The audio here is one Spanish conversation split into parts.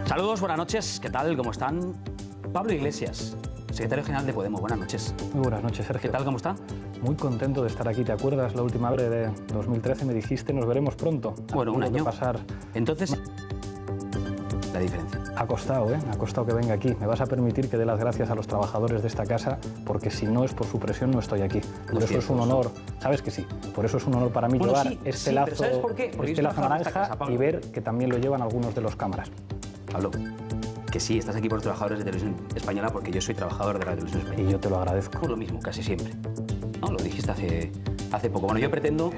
Saludos, buenas noches. ¿Qué tal? ¿Cómo están? Pablo Iglesias, secretario general de Podemos. Buenas noches. Muy buenas noches, Sergio. ¿Qué tal? ¿Cómo está? Muy contento de estar aquí. ¿Te acuerdas? La última vez de 2013 me dijiste nos veremos pronto. Bueno, un año. Pasar... Entonces, la diferencia. Ha costado, ¿eh? Ha costado que venga aquí. Me vas a permitir que dé las gracias a los trabajadores de esta casa, porque si no es por su presión no estoy aquí. Por eso es un honor, ¿sabes que sí? Por eso es un honor para mí llevar este lazo, ¿sabes por qué? este lazo naranja y ver que también lo llevan algunos de los cámaras. Pablo, que sí, estás aquí por los trabajadores de Televisión Española, porque yo soy trabajador de la Televisión Española. Y yo te lo agradezco. Por lo mismo, casi siempre. No, lo dijiste hace poco. Bueno, yo pretendo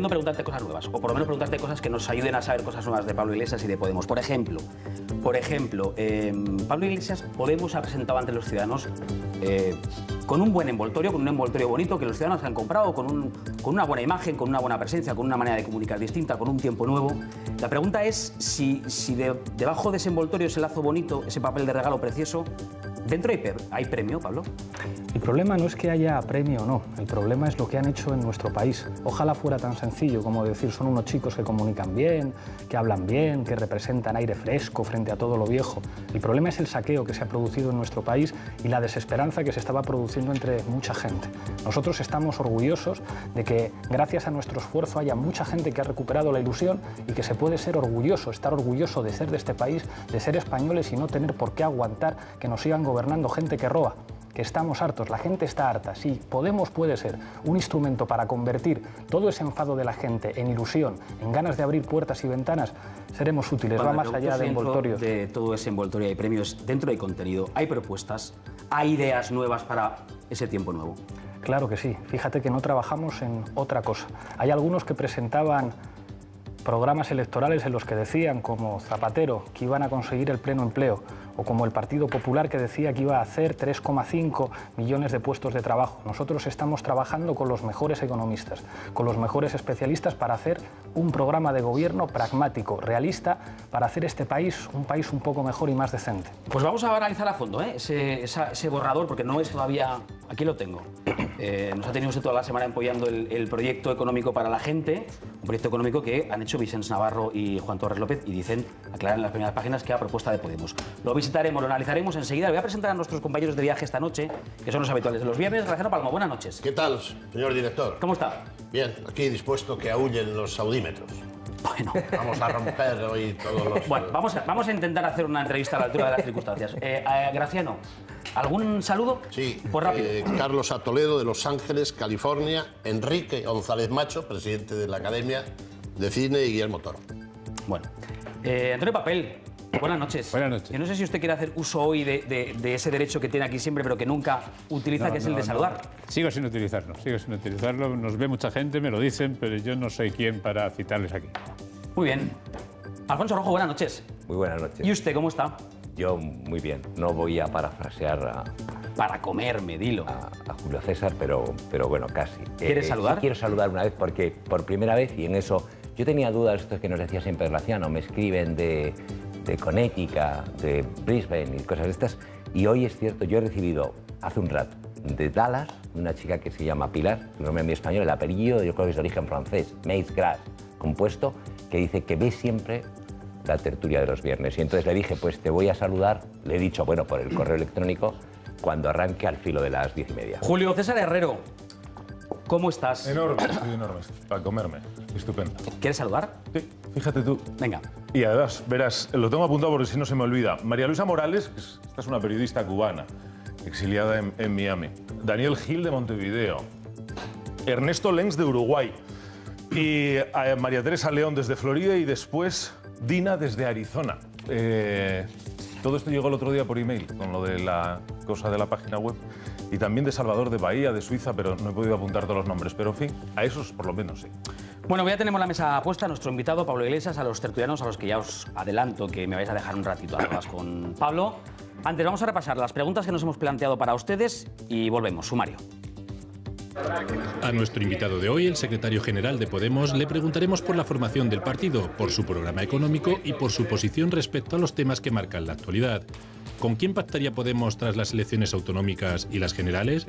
preguntarte cosas nuevas, o por lo menos preguntarte cosas que nos ayuden a saber cosas nuevas de Pablo Iglesias y de Podemos. Por ejemplo, Pablo Iglesias, Podemos ha presentado ante los ciudadanos con un buen envoltorio, con un envoltorio bonito que los ciudadanos han comprado, con una buena imagen, con una buena presencia, con una manera de comunicar distinta, con un tiempo nuevo. La pregunta es si debajo de ese envoltorio, ese lazo bonito, ese papel de regalo precioso, ¿dentro hay premio, Pablo? El problema no es que haya premio o no, el problema es lo que han hecho en nuestro país. Ojalá fuera tan sencillo como decir son unos chicos que comunican bien, que hablan bien, que representan aire fresco frente a todo lo viejo. El problema es el saqueo que se ha producido en nuestro país y la desesperanza que se estaba produciendo entre mucha gente. Nosotros estamos orgullosos de que gracias a nuestro esfuerzo haya mucha gente que ha recuperado la ilusión y que se puede ser orgulloso, estar orgulloso de ser de este país, de ser españoles y no tener por qué aguantar que nos sigan gobernando gente que roba. Que estamos hartos, la gente está harta. Sí, Podemos puede ser un instrumento para convertir todo ese enfado de la gente en ilusión, en ganas de abrir puertas y ventanas, seremos útiles, va más allá de envoltorios. De todo ese envoltorio hay premios, dentro hay contenido, hay propuestas, hay ideas nuevas para ese tiempo nuevo. Claro que sí, fíjate que no trabajamos en otra cosa. Hay algunos que presentaban programas electorales en los que decían, como Zapatero, que iban a conseguir el pleno empleo, o como el Partido Popular, que decía que iba a hacer 3,5 millones de puestos de trabajo. Nosotros estamos trabajando con los mejores economistas, con los mejores especialistas para hacer un programa de gobierno pragmático, realista, para hacer este país un poco mejor y más decente. Pues vamos a analizar a fondo ese borrador, porque no es todavía... Aquí lo tengo. Nos ha tenido usted toda la semana apoyando el proyecto económico para la gente, un proyecto económico que han hecho Vicens Navarro y Juan Torres López y dicen, aclaran en las primeras páginas, que a propuesta de Podemos. Lo visitaremos, lo analizaremos enseguida. Le voy a presentar a nuestros compañeros de viaje esta noche, que son los habituales de los viernes. Graciano Palmo, buenas noches. ¿Qué tal, señor director? ¿Cómo está? Bien, aquí dispuesto que aúllen los audímetros. Bueno. Vamos a romper hoy todos los... Bueno, vamos a intentar hacer una entrevista a la altura de las circunstancias. Graciano, ¿algún saludo? Sí, pues rápido. Carlos A. Toledo, de Los Ángeles, California. Enrique González Macho, presidente de la Academia de Cine, y Guillermo Toro. Bueno, Antonio Papel, buenas noches. Buenas noches. Yo no sé si usted quiere hacer uso hoy de ese derecho que tiene aquí siempre, pero que nunca utiliza, que es el de saludar. Sigo sin utilizarlo. Nos ve mucha gente, me lo dicen, pero yo no soy quien para citarles aquí. Muy bien. Alfonso Rojo, buenas noches. Muy buenas noches. ¿Y usted cómo está? Yo muy bien. No voy a parafrasear para comerme, dilo. A Julio César, pero bueno, casi. ¿Quieres saludar? Sí, quiero saludar una vez porque por primera vez, y en eso yo tenía dudas, esto que nos decía siempre Graciano, me escriben de Connecticut, de Brisbane y cosas de estas, y hoy es cierto, yo he recibido hace un rato de Dallas una chica que se llama Pilar, su nombre en mi español, el apellido yo creo que es de origen francés, Maïs Gras, compuesto, que dice que ve siempre la tertulia de los viernes. Y entonces le dije, pues te voy a saludar, le he dicho, bueno, por el correo electrónico, cuando arranque al filo de las 10:30. Julio César Herrero, ¿cómo estás? Enorme, estoy enorme, para comerme, estupendo. ¿Quieres saludar? Sí, fíjate tú. Venga. Y además, verás, lo tengo apuntado porque si no se me olvida. María Luisa Morales, esta es una periodista cubana, exiliada en Miami. Daniel Gil, de Montevideo. Ernesto Lenz, de Uruguay. Y María Teresa León, desde Florida, y después Dina, desde Arizona. Todo esto llegó el otro día por email, con lo de la cosa de la página web. Y también de Salvador de Bahía, de Suiza, pero no he podido apuntar todos los nombres. Pero, en fin, a esos por lo menos sí. Bueno, ya tenemos la mesa puesta. Nuestro invitado, Pablo Iglesias, a los tertulianos, a los que ya os adelanto que me vais a dejar un ratito a más con Pablo. Antes vamos a repasar las preguntas que nos hemos planteado para ustedes y volvemos. Sumario. A nuestro invitado de hoy, el secretario general de Podemos, le preguntaremos por la formación del partido, por su programa económico y por su posición respecto a los temas que marcan la actualidad. ¿Con quién pactaría Podemos tras las elecciones autonómicas y las generales?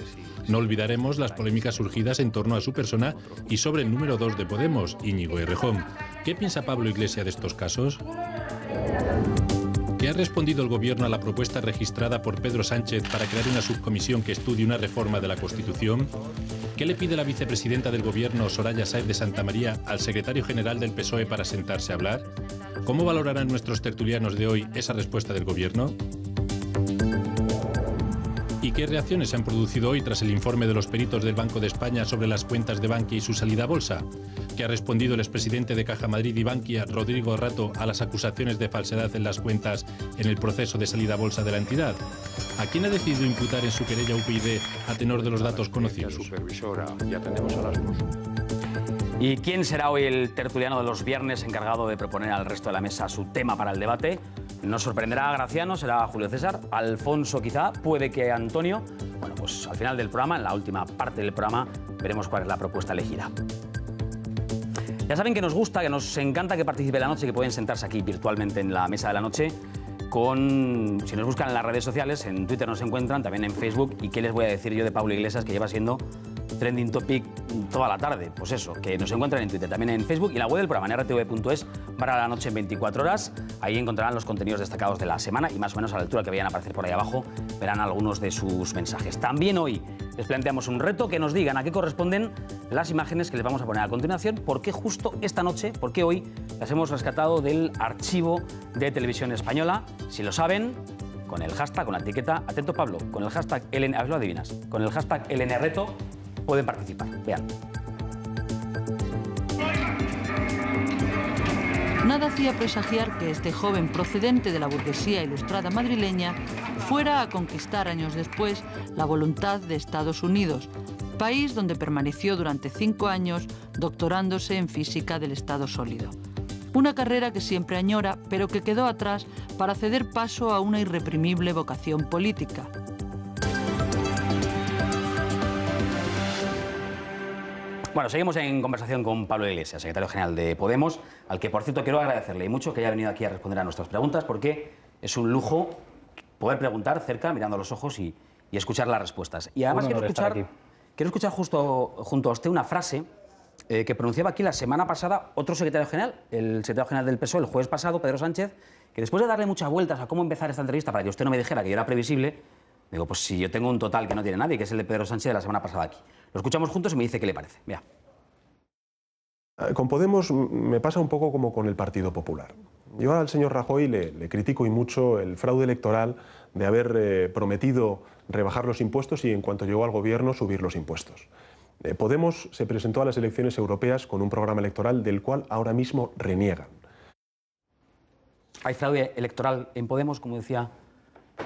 No olvidaremos las polémicas surgidas en torno a su persona y sobre el número 2 de Podemos, Íñigo Errejón. ¿Qué piensa Pablo Iglesias de estos casos? ¿Qué ha respondido el Gobierno a la propuesta registrada por Pedro Sánchez para crear una subcomisión que estudie una reforma de la Constitución? ¿Qué le pide la vicepresidenta del Gobierno, Soraya Sáenz de Santamaría, al secretario general del PSOE para sentarse a hablar? ¿Cómo valorarán nuestros tertulianos de hoy esa respuesta del Gobierno? ¿Y qué reacciones se han producido hoy tras el informe de los peritos del Banco de España sobre las cuentas de Bankia y su salida a bolsa? ¿Qué ha respondido el expresidente de Caja Madrid y Bankia, Rodrigo Rato, a las acusaciones de falsedad en las cuentas en el proceso de salida a bolsa de la entidad? ¿A quién ha decidido imputar en su querella UPyD a tenor de los datos conocidos? ¿Y quién será hoy el tertuliano de los viernes encargado de proponer al resto de la mesa su tema para el debate? Nos sorprenderá Graciano, será Julio César, Alfonso quizá, puede que Antonio. Bueno, pues al final del programa, en la última parte del programa, veremos cuál es la propuesta elegida. Ya saben que nos gusta, que nos encanta que participe la noche, que pueden sentarse aquí virtualmente en la mesa de la noche. Si nos buscan en las redes sociales, en Twitter nos encuentran, también en Facebook. ¿Y qué les voy a decir yo de Pablo Iglesias, que lleva siendo trending topic toda la tarde? Pues eso, que nos encuentran en Twitter, también en Facebook y la web del programa en rtv.es/la noche en 24 horas. Ahí encontrarán los contenidos destacados de la semana y más o menos a la altura que vayan a aparecer por ahí abajo verán algunos de sus mensajes. También hoy les planteamos un reto, que nos digan a qué corresponden las imágenes que les vamos a poner a continuación, por qué justo esta noche, por qué hoy las hemos rescatado del archivo de Televisión Española. Si lo saben, con el hashtag, con la etiqueta, atento Pablo, con el hashtag a ver, lo adivinas, con el hashtag LNReto pueden participar. Vean. Nada hacía presagiar que este joven procedente de la burguesía ilustrada madrileña fuera a conquistar años después la voluntad de Estados Unidos, país donde permaneció durante 5 años doctorándose en física del estado sólido. Una carrera que siempre añora, pero que quedó atrás para ceder paso a una irreprimible vocación política. Bueno, seguimos en conversación con Pablo Iglesias, secretario general de Podemos, al que, por cierto, quiero agradecerle y mucho que haya venido aquí a responder a nuestras preguntas, porque es un lujo poder preguntar cerca, mirando a los ojos y escuchar las respuestas. Y además quiero escuchar justo junto a usted una frase que pronunciaba aquí la semana pasada otro secretario general, el secretario general del PSOE, el jueves pasado, Pedro Sánchez, que después de darle muchas vueltas a cómo empezar esta entrevista para que usted no me dijera que yo era previsible, digo, pues si yo tengo un total que no tiene nadie, que es el de Pedro Sánchez de la semana pasada aquí. Lo escuchamos juntos y me dice qué le parece. Mira. Con Podemos me pasa un poco como con el Partido Popular. Yo al señor Rajoy le critico y mucho el fraude electoral de haber prometido rebajar los impuestos y en cuanto llegó al gobierno subir los impuestos. Podemos se presentó a las elecciones europeas con un programa electoral del cual ahora mismo reniegan. Hay fraude electoral en Podemos, como decía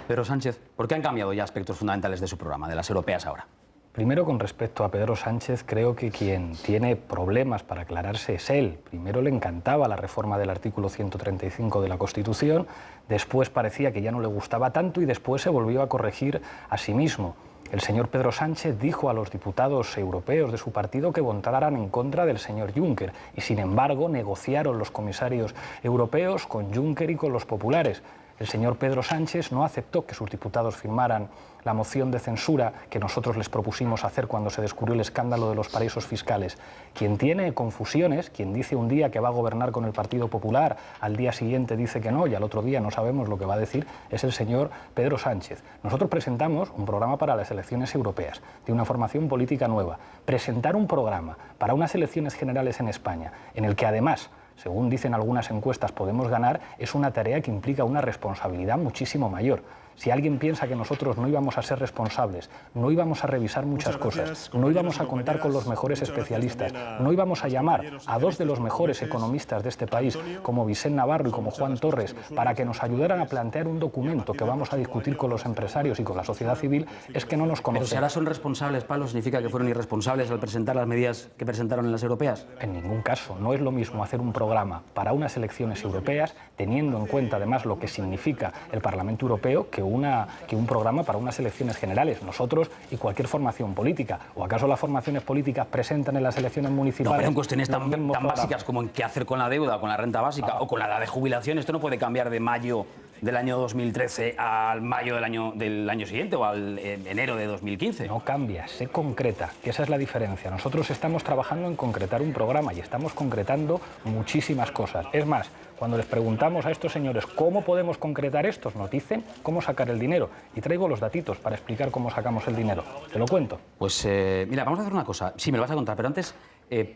Pedro Sánchez. ¿Por qué han cambiado ya aspectos fundamentales de su programa, de las europeas ahora? Primero, con respecto a Pedro Sánchez, creo que quien tiene problemas para aclararse es él. Primero le encantaba la reforma del artículo 135 de la Constitución, después parecía que ya no le gustaba tanto y después se volvió a corregir a sí mismo. El señor Pedro Sánchez dijo a los diputados europeos de su partido que votaran en contra del señor Juncker y, sin embargo, negociaron los comisarios europeos con Juncker y con los populares. El señor Pedro Sánchez no aceptó que sus diputados firmaran la moción de censura que nosotros les propusimos hacer cuando se descubrió el escándalo de los paraísos fiscales. Quien tiene confusiones, quien dice un día que va a gobernar con el Partido Popular, al día siguiente dice que no y al otro día no sabemos lo que va a decir, es el señor Pedro Sánchez. Nosotros presentamos un programa para las elecciones europeas, de una formación política nueva. Presentar un programa para unas elecciones generales en España, en el que además, según dicen algunas encuestas, podemos ganar, es una tarea que implica una responsabilidad muchísimo mayor. Si alguien piensa que nosotros no íbamos a ser responsables, no íbamos a revisar muchas cosas, no íbamos a contar con los mejores especialistas, no íbamos a llamar a dos de los mejores economistas de este país, como Vicente Navarro y como Juan Torres, para que nos ayudaran a plantear un documento que vamos a discutir con los empresarios y con la sociedad civil, es que no nos conocen. ¿Pero si ahora son responsables, Pablo, significa que fueron irresponsables al presentar las medidas que presentaron en las europeas? En ningún caso. No es lo mismo hacer un programa para unas elecciones europeas, teniendo en cuenta además lo que significa el Parlamento Europeo, que un programa para unas elecciones generales. Nosotros y cualquier formación política. ¿O acaso las formaciones políticas presentan en las elecciones municipales? No, pero en cuestiones tan básicas como en qué hacer con la deuda, con la renta básica o con la edad de jubilación, esto no puede cambiar de mayo del año 2013 al mayo del año siguiente o al enero de 2015. No cambia, se concreta, que esa es la diferencia. Nosotros estamos trabajando en concretar un programa y estamos concretando muchísimas cosas. Es más, cuando les preguntamos a estos señores cómo podemos concretar esto, nos dicen cómo sacar el dinero. Y traigo los datitos para explicar cómo sacamos el dinero. ¿Te lo cuento? Pues mira, vamos a hacer una cosa. Sí, me lo vas a contar, pero antes,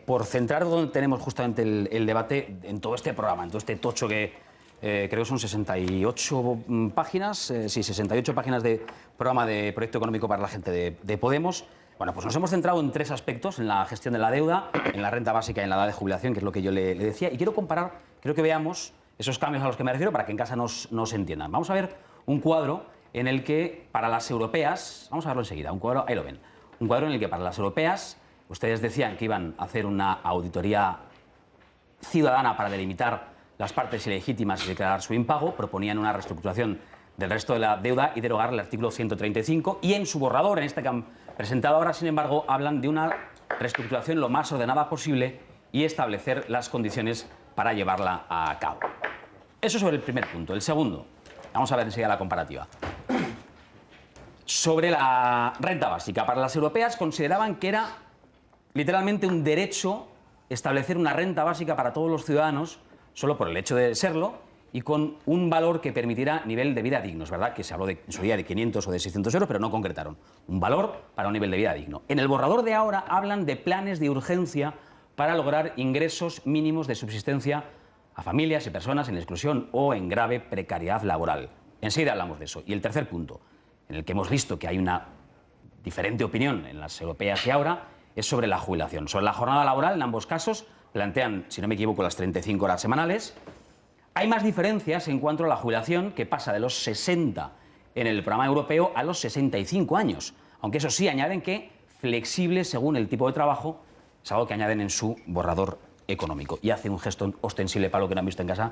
por centrar donde tenemos justamente el debate en todo este programa, en todo este tocho que creo que son 68 páginas, 68 páginas de programa de proyecto económico para la gente de Podemos. Bueno, pues nos hemos centrado en 3 aspectos, en la gestión de la deuda, en la renta básica y en la edad de jubilación, que es lo que yo le decía. Y quiero comparar, quiero que veamos esos cambios a los que me refiero para que en casa nos entiendan. Vamos a ver un cuadro en el que para las europeas, vamos a verlo enseguida, un cuadro, ahí lo ven, un cuadro en el que para las europeas, ustedes decían que iban a hacer una auditoría ciudadana para delimitar las partes ilegítimas y declarar su impago, proponían una reestructuración del resto de la deuda y derogar el artículo 135, y en su borrador, en este que han presentado ahora, sin embargo, hablan de una reestructuración lo más ordenada posible y establecer las condiciones para llevarla a cabo. Eso sobre el primer punto. El segundo, vamos a ver enseguida la comparativa. Sobre la renta básica, para las europeas consideraban que era literalmente un derecho establecer una renta básica para todos los ciudadanos, solo por el hecho de serlo, y con un valor que permitirá nivel de vida digno. Es verdad que se habló en su día de 500 o de 600 euros, pero no concretaron. Un valor para un nivel de vida digno. En el borrador de ahora hablan de planes de urgencia para lograr ingresos mínimos de subsistencia a familias y personas en exclusión o en grave precariedad laboral. Enseguida hablamos de eso. Y el tercer punto, en el que hemos visto que hay una diferente opinión en las europeas y ahora, es sobre la jubilación. Sobre la jornada laboral, en ambos casos, plantean, si no me equivoco, las 35 horas semanales. Hay más diferencias en cuanto a la jubilación, que pasa de los 60 en el programa europeo a los 65 años. Aunque eso sí, añaden que flexible según el tipo de trabajo, es algo que añaden en su borrador económico. Y hace un gesto ostensible, Pablo, que no han visto en casa.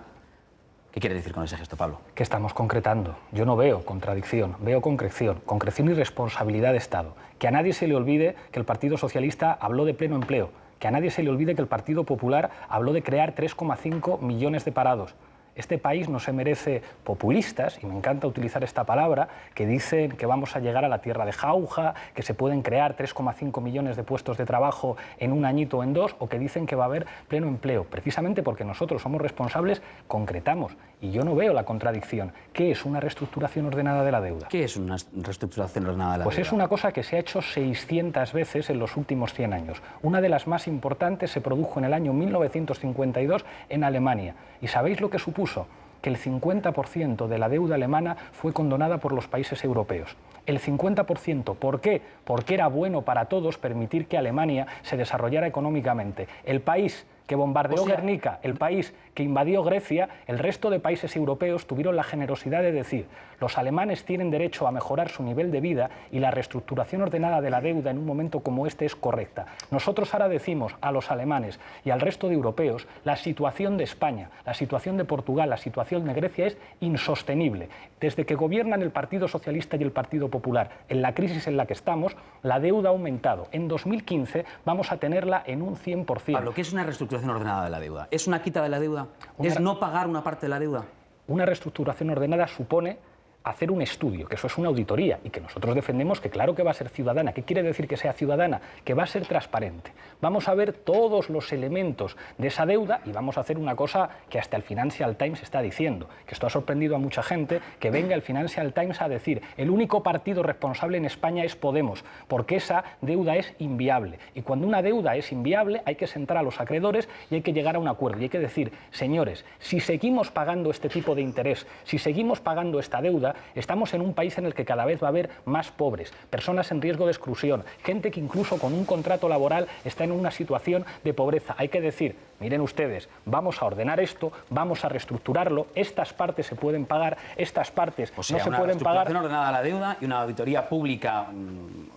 ¿Qué quiere decir con ese gesto, Pablo? Que estamos concretando. Yo no veo contradicción, veo concreción y responsabilidad de Estado. Que a nadie se le olvide que el Partido Socialista habló de pleno empleo, que a nadie se le olvide que el Partido Popular habló de crear 3,5 millones de parados. Este país no se merece populistas, y me encanta utilizar esta palabra, que dicen que vamos a llegar a la tierra de jauja, que se pueden crear 3,5 millones de puestos de trabajo en un añito o en 2, o que dicen que va a haber pleno empleo. Precisamente porque nosotros somos responsables, concretamos. Y yo no veo la contradicción. ¿Qué es una reestructuración ordenada de la deuda? ¿Qué es una reestructuración ordenada de la deuda? Pues es una cosa que se ha hecho 600 veces en los últimos 100 años. Una de las más importantes se produjo en el año 1952 en Alemania. ¿Y sabéis lo que supuso? Que el 50% de la deuda alemana fue condonada por los países europeos. El 50%, ¿por qué? Porque era bueno para todos permitir que Alemania se desarrollara económicamente. El país que bombardeó Guernica, el país que invadió Grecia, el resto de países europeos tuvieron la generosidad de decir: los alemanes tienen derecho a mejorar su nivel de vida y la reestructuración ordenada de la deuda en un momento como este es correcta. Nosotros ahora decimos a los alemanes y al resto de europeos: la situación de España, la situación de Portugal, la situación de Grecia es insostenible. Desde que gobiernan el Partido Socialista y el Partido Popular, en la crisis en la que estamos, la deuda ha aumentado. En 2015 vamos a tenerla en un 100%. Pablo, ¿qué es una reestructuración ordenada de la deuda? ¿Es una quita de la deuda? ¿Es no pagar una parte de la deuda? Una reestructuración ordenada supone hacer un estudio, que eso es una auditoría, y que nosotros defendemos que claro que va a ser ciudadana. ¿Qué quiere decir que sea ciudadana? Que va a ser transparente. Vamos a ver todos los elementos de esa deuda y vamos a hacer una cosa que hasta el Financial Times está diciendo, que esto ha sorprendido a mucha gente, que venga el Financial Times a decir: el único partido responsable en España es Podemos, porque esa deuda es inviable. Y cuando una deuda es inviable hay que sentar a los acreedores y hay que llegar a un acuerdo. Y hay que decir: señores, si seguimos pagando este tipo de interés, si seguimos pagando esta deuda, estamos en un país en el que cada vez va a haber más pobres, personas en riesgo de exclusión, gente que incluso con un contrato laboral está en una situación de pobreza. Hay que decir: miren ustedes, vamos a ordenar esto, vamos a reestructurarlo, estas partes se pueden pagar, estas partes no se pueden pagar. Una reestructuración ordenada de la deuda y una auditoría pública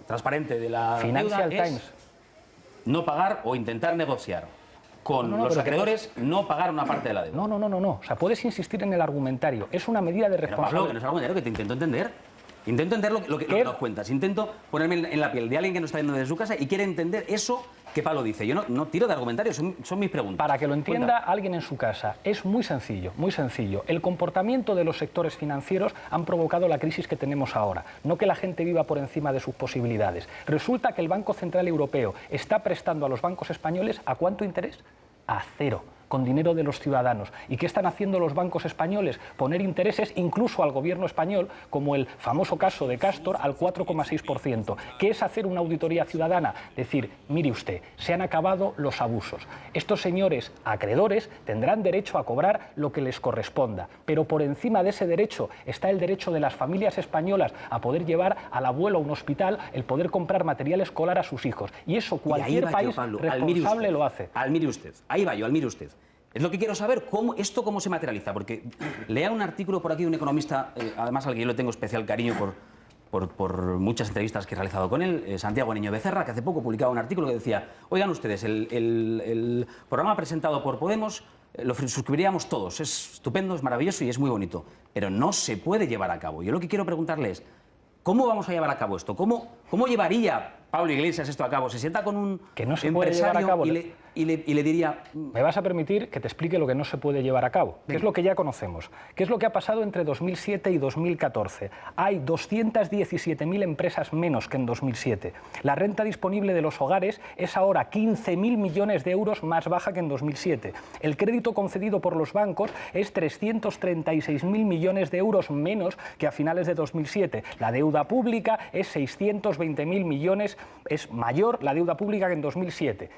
transparente de la Financial deuda Times. es no pagar o intentar negociar con los acreedores, no pagar una parte de la deuda. No. O sea, puedes insistir en el argumentario. Es una medida de responsabilidad. Pablo, que no es argumentario, que te intento entender. Intento entender lo que nos cuentas. Intento ponerme en la piel de alguien que nos está viendo desde su casa y quiere entender eso ¿Qué Pablo dice? Yo no tiro de argumentarios, son mis preguntas. Para que lo entienda alguien en su casa, es muy sencillo, muy sencillo. El comportamiento de los sectores financieros han provocado la crisis que tenemos ahora, no que la gente viva por encima de sus posibilidades. Resulta que el Banco Central Europeo está prestando a los bancos españoles ¿a cuánto interés? A cero, con dinero de los ciudadanos. ¿Y qué están haciendo los bancos españoles? Poner intereses incluso al gobierno español, como el famoso caso de Castor, al 4,6%. ¿Qué es hacer una auditoría ciudadana? Decir, mire usted, se han acabado los abusos. Estos señores acreedores tendrán derecho a cobrar lo que les corresponda, pero por encima de ese derecho está el derecho de las familias españolas a poder llevar al abuelo a un hospital, el poder comprar material escolar a sus hijos. Y eso cualquier país responsable lo hace. Mire usted, ahí va yo, mire usted. Es lo que quiero saber, cómo se materializa, porque lea un artículo por aquí de un economista, además al que yo le tengo especial cariño por muchas entrevistas que he realizado con él, Santiago Niño Becerra, que hace poco publicaba un artículo que decía, oigan ustedes, el programa presentado por Podemos lo suscribiríamos todos, es estupendo, es maravilloso y es muy bonito, pero no se puede llevar a cabo. Yo lo que quiero preguntarle es, ¿cómo vamos a llevar a cabo esto? ¿Cómo llevaría Pablo Iglesias esto a cabo? ¿Se sienta con un que no se puede llevar a cabo y le diría... Me vas a permitir que te explique lo que no se puede llevar a cabo, que es lo que ya conocemos, que es lo que ha pasado entre 2007 y 2014. Hay 217.000 empresas menos que en 2007. La renta disponible de los hogares es ahora 15.000 millones de euros más baja que en 2007. El crédito concedido por los bancos es 336.000 millones de euros menos que a finales de 2007. La deuda pública es 620.000 millones, es mayor la deuda pública que en 2007.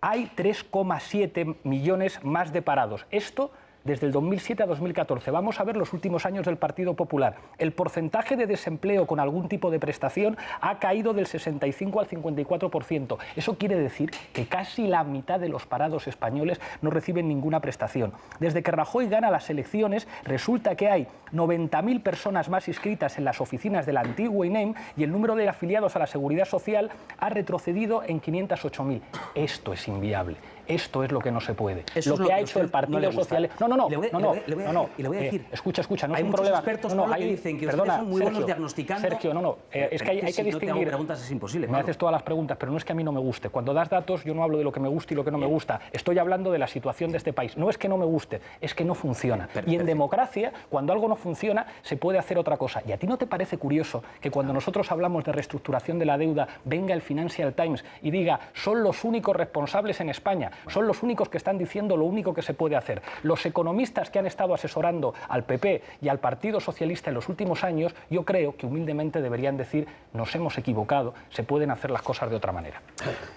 Hay 3,7 millones más de parados. Esto desde el 2007 a 2014. Vamos a ver los últimos años del Partido Popular. El porcentaje de desempleo con algún tipo de prestación ha caído del 65 al 54%. Eso quiere decir que casi la mitad de los parados españoles no reciben ninguna prestación. Desde que Rajoy gana las elecciones, resulta que hay 90.000 personas más inscritas en las oficinas del antiguo INEM y el número de afiliados a la Seguridad Social ha retrocedido en 508.000. Esto es inviable. Esto es lo que no se puede. Eso lo que ha hecho el Partido Socialista... Le voy a decir. Escucha, no hay es un muchos problema. expertos que dicen que ustedes son muy buenos diagnosticando. Sergio, es que hay que distinguir. Si no te hago preguntas es imposible. Me haces todas las preguntas, pero no es que a mí no me guste. Cuando das datos, yo no hablo de lo que me gusta y lo que no me gusta. Estoy hablando de la situación de este país. No es que no me guste, es que no funciona. Y en democracia, cuando algo no funciona, se puede hacer otra cosa. ¿Y a ti no te parece curioso que cuando nosotros hablamos de reestructuración de la deuda, venga el Financial Times y diga, son los únicos responsables en España, son los únicos que están diciendo lo único que se puede hacer? Los economistas que han estado asesorando al PP y al Partido Socialista en los últimos años, yo creo que humildemente deberían decir, nos hemos equivocado, se pueden hacer las cosas de otra manera.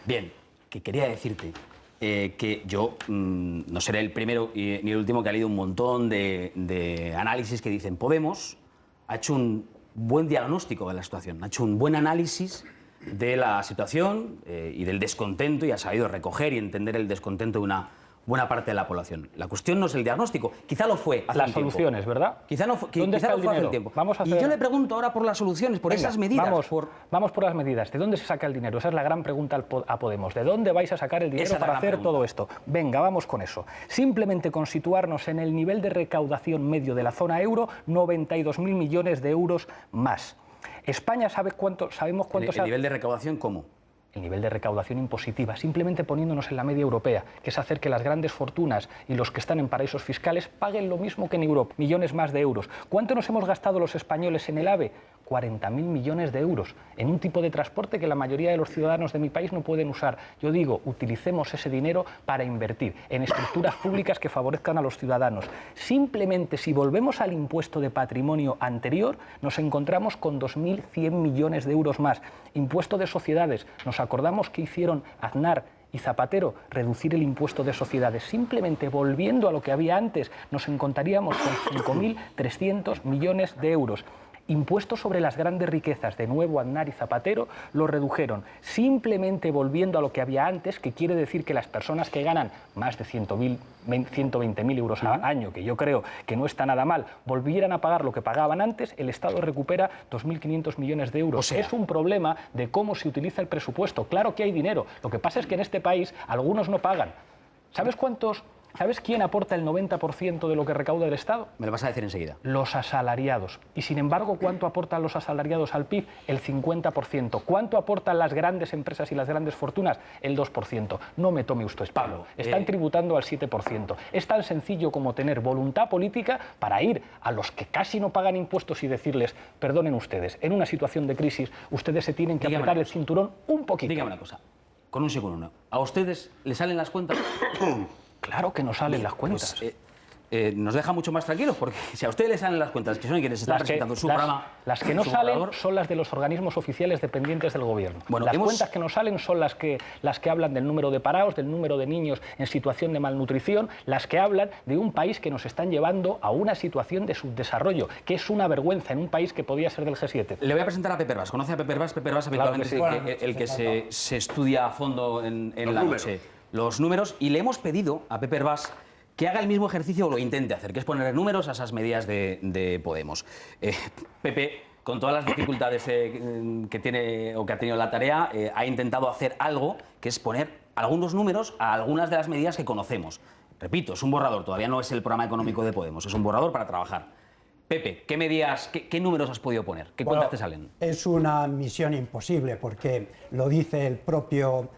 Bien, que quería decirte que yo no seré el primero ni el último que ha leído un montón de análisis que dicen Podemos ha hecho un buen diagnóstico de la situación, ha hecho un buen análisis de la situación y del descontento y ha sabido recoger y entender el descontento de una buena parte de la población. La cuestión no es el diagnóstico, quizá lo fue hace las un tiempo. soluciones, ¿verdad? Quizá no, ¿Dónde está el fue hace dinero? un tiempo. Vamos a hacer... Y yo le pregunto ahora por las soluciones, por esas medidas. Vamos por las medidas. ¿De dónde se saca el dinero? Esa es la gran pregunta a Podemos. ¿De dónde vais a sacar el dinero para hacer todo esto? Venga, vamos con eso. Simplemente con situarnos en el nivel de recaudación medio de la zona euro, 92.000 millones de euros más. España sabemos cuánto... ¿El nivel de recaudación cómo? El nivel de recaudación impositiva, simplemente poniéndonos en la media europea, que es hacer que las grandes fortunas y los que están en paraísos fiscales paguen lo mismo que en Europa, millones más de euros. ¿Cuánto nos hemos gastado los españoles en el AVE? 40.000 millones de euros, en un tipo de transporte que la mayoría de los ciudadanos de mi país no pueden usar. Yo digo, utilicemos ese dinero para invertir en estructuras públicas que favorezcan a los ciudadanos. Simplemente, si volvemos al impuesto de patrimonio anterior, nos encontramos con 2.100 millones de euros más. Impuesto de sociedades, nos acordamos que hicieron Aznar y Zapatero, reducir el impuesto de sociedades. Simplemente volviendo a lo que había antes, nos encontraríamos con 5.300 millones de euros. Impuestos sobre las grandes riquezas, de nuevo Aznar y Zapatero lo redujeron, simplemente volviendo a lo que había antes, que quiere decir que las personas que ganan más de 120.000 euros al año, que yo creo que no está nada mal, volvieran a pagar lo que pagaban antes, el Estado recupera 2.500 millones de euros. O sea, es un problema de cómo se utiliza el presupuesto. Claro que hay dinero, lo que pasa es que en este país algunos no pagan. ¿Sabes cuántos ¿Sabes quién aporta el 90% de lo que recauda el Estado? Me lo vas a decir enseguida. Los asalariados. Y sin embargo, ¿cuánto aportan los asalariados al PIB? El 50%. ¿Cuánto aportan las grandes empresas y las grandes fortunas? El 2%. No me tome usted, Pablo. Están tributando al 7%. Es tan sencillo como tener voluntad política para ir a los que casi no pagan impuestos y decirles, perdonen ustedes, en una situación de crisis, ustedes se tienen que apretar el cinturón un poquito. Dígame una cosa, con un segundo. ¿A ustedes les salen las cuentas? Claro que nos salen las cuentas. Pues, nos deja mucho más tranquilos, porque si a ustedes les salen las cuentas, que son quienes están presentando su programa... Las que no salen son las de los organismos oficiales dependientes del gobierno. Bueno, las cuentas que no salen son las que hablan del número de parados, del número de niños en situación de malnutrición, las que hablan de un país que nos están llevando a una situación de subdesarrollo, que es una vergüenza en un país que podía ser del G7. Le voy a presentar a Pepe Herbás. ¿Conoce a Pepe Herbás? Pepe Herbás habitualmente es el que se estudia a fondo en la noche los números, y le hemos pedido a Pepe Herbás que haga el mismo ejercicio o lo intente hacer, que es poner números a esas medidas de Podemos. Pepe, con todas las dificultades que tiene o que ha tenido la tarea, ha intentado hacer algo, que es poner algunos números a algunas de las medidas que conocemos. Repito, es un borrador, todavía no es el programa económico de Podemos, es un borrador para trabajar. Pepe, ¿qué medidas, qué números has podido poner? ¿Qué cuentas te salen? Es una misión imposible, porque lo dice el propio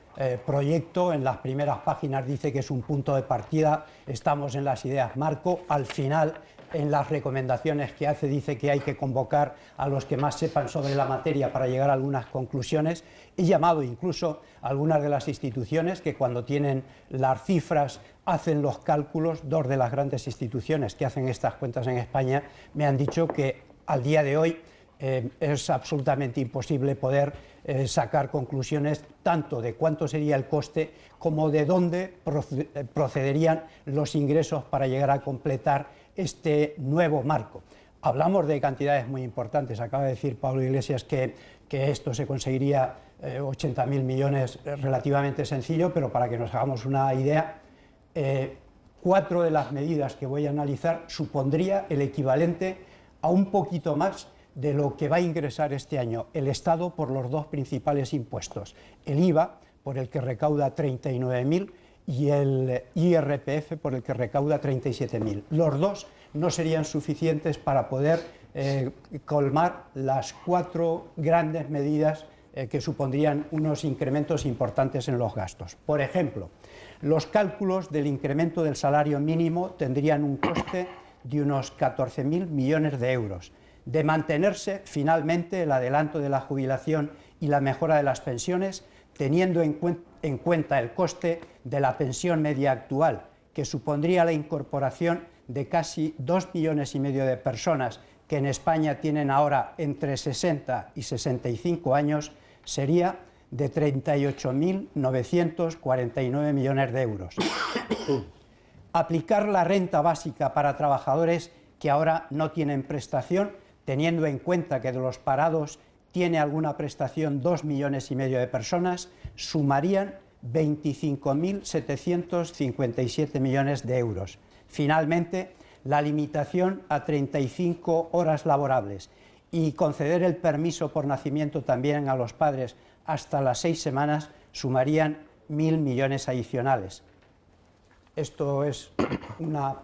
proyecto, en las primeras páginas dice que es un punto de partida, estamos en las ideas marco, al final en las recomendaciones que hace dice que hay que convocar a los que más sepan sobre la materia para llegar a algunas conclusiones. He llamado incluso a algunas de las instituciones que cuando tienen las cifras hacen los cálculos. Dos de las grandes instituciones que hacen estas cuentas en España me han dicho que al día de hoy es absolutamente imposible poder sacar conclusiones tanto de cuánto sería el coste como de dónde procederían los ingresos para llegar a completar este nuevo marco. Hablamos de cantidades muy importantes. Acaba de decir Pablo Iglesias que esto se conseguiría 80.000 millones, relativamente sencillo, pero para que nos hagamos una idea, 4 de las medidas que voy a analizar supondría el equivalente a un poquito más de lo que va a ingresar este año el Estado por los dos principales impuestos, el IVA, por el que recauda 39.000, y el IRPF, por el que recauda 37.000. Los dos no serían suficientes para poder colmar las 4 grandes medidas que supondrían unos incrementos importantes en los gastos. Por ejemplo, los cálculos del incremento del salario mínimo tendrían un coste de unos 14.000 millones de euros. De mantenerse finalmente el adelanto de la jubilación y la mejora de las pensiones, teniendo en cuenta el coste de la pensión media actual, que supondría la incorporación de casi 2,5 millones de personas que en España tienen ahora entre 60 y 65 años, sería de 38.949 millones de euros. Aplicar la renta básica para trabajadores que ahora no tienen prestación, teniendo en cuenta que de los parados tiene alguna prestación 2,5 millones de personas, sumarían 25.757 millones de euros. Finalmente, la limitación a 35 horas laborables y conceder el permiso por nacimiento también a los padres hasta las 6 semanas sumarían 1.000 millones adicionales. Esto es una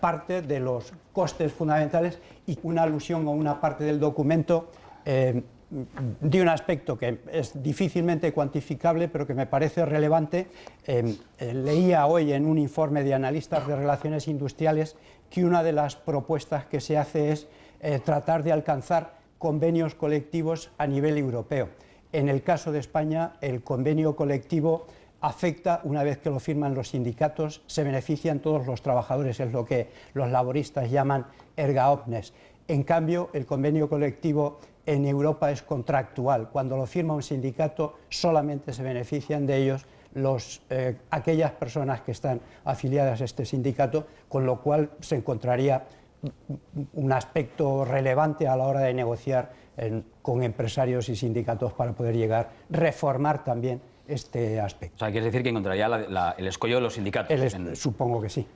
parte de los costes fundamentales y una alusión a una parte del documento de un aspecto que es difícilmente cuantificable, pero que me parece relevante. Leía hoy en un informe de analistas de relaciones industriales que una de las propuestas que se hace es tratar de alcanzar convenios colectivos a nivel europeo. En el caso de España, el convenio colectivo afecta, una vez que lo firman los sindicatos, se benefician todos los trabajadores, es lo que los laboristas llaman erga omnes. En cambio, el convenio colectivo en Europa es contractual. Cuando lo firma un sindicato, solamente se benefician de ellos aquellas personas que están afiliadas a este sindicato, con lo cual se encontraría un aspecto relevante a la hora de negociar con empresarios y sindicatos para poder llegar, reformar también este aspecto. O sea, ¿quieres decir que encontraría el escollo de los sindicatos? Supongo que sí.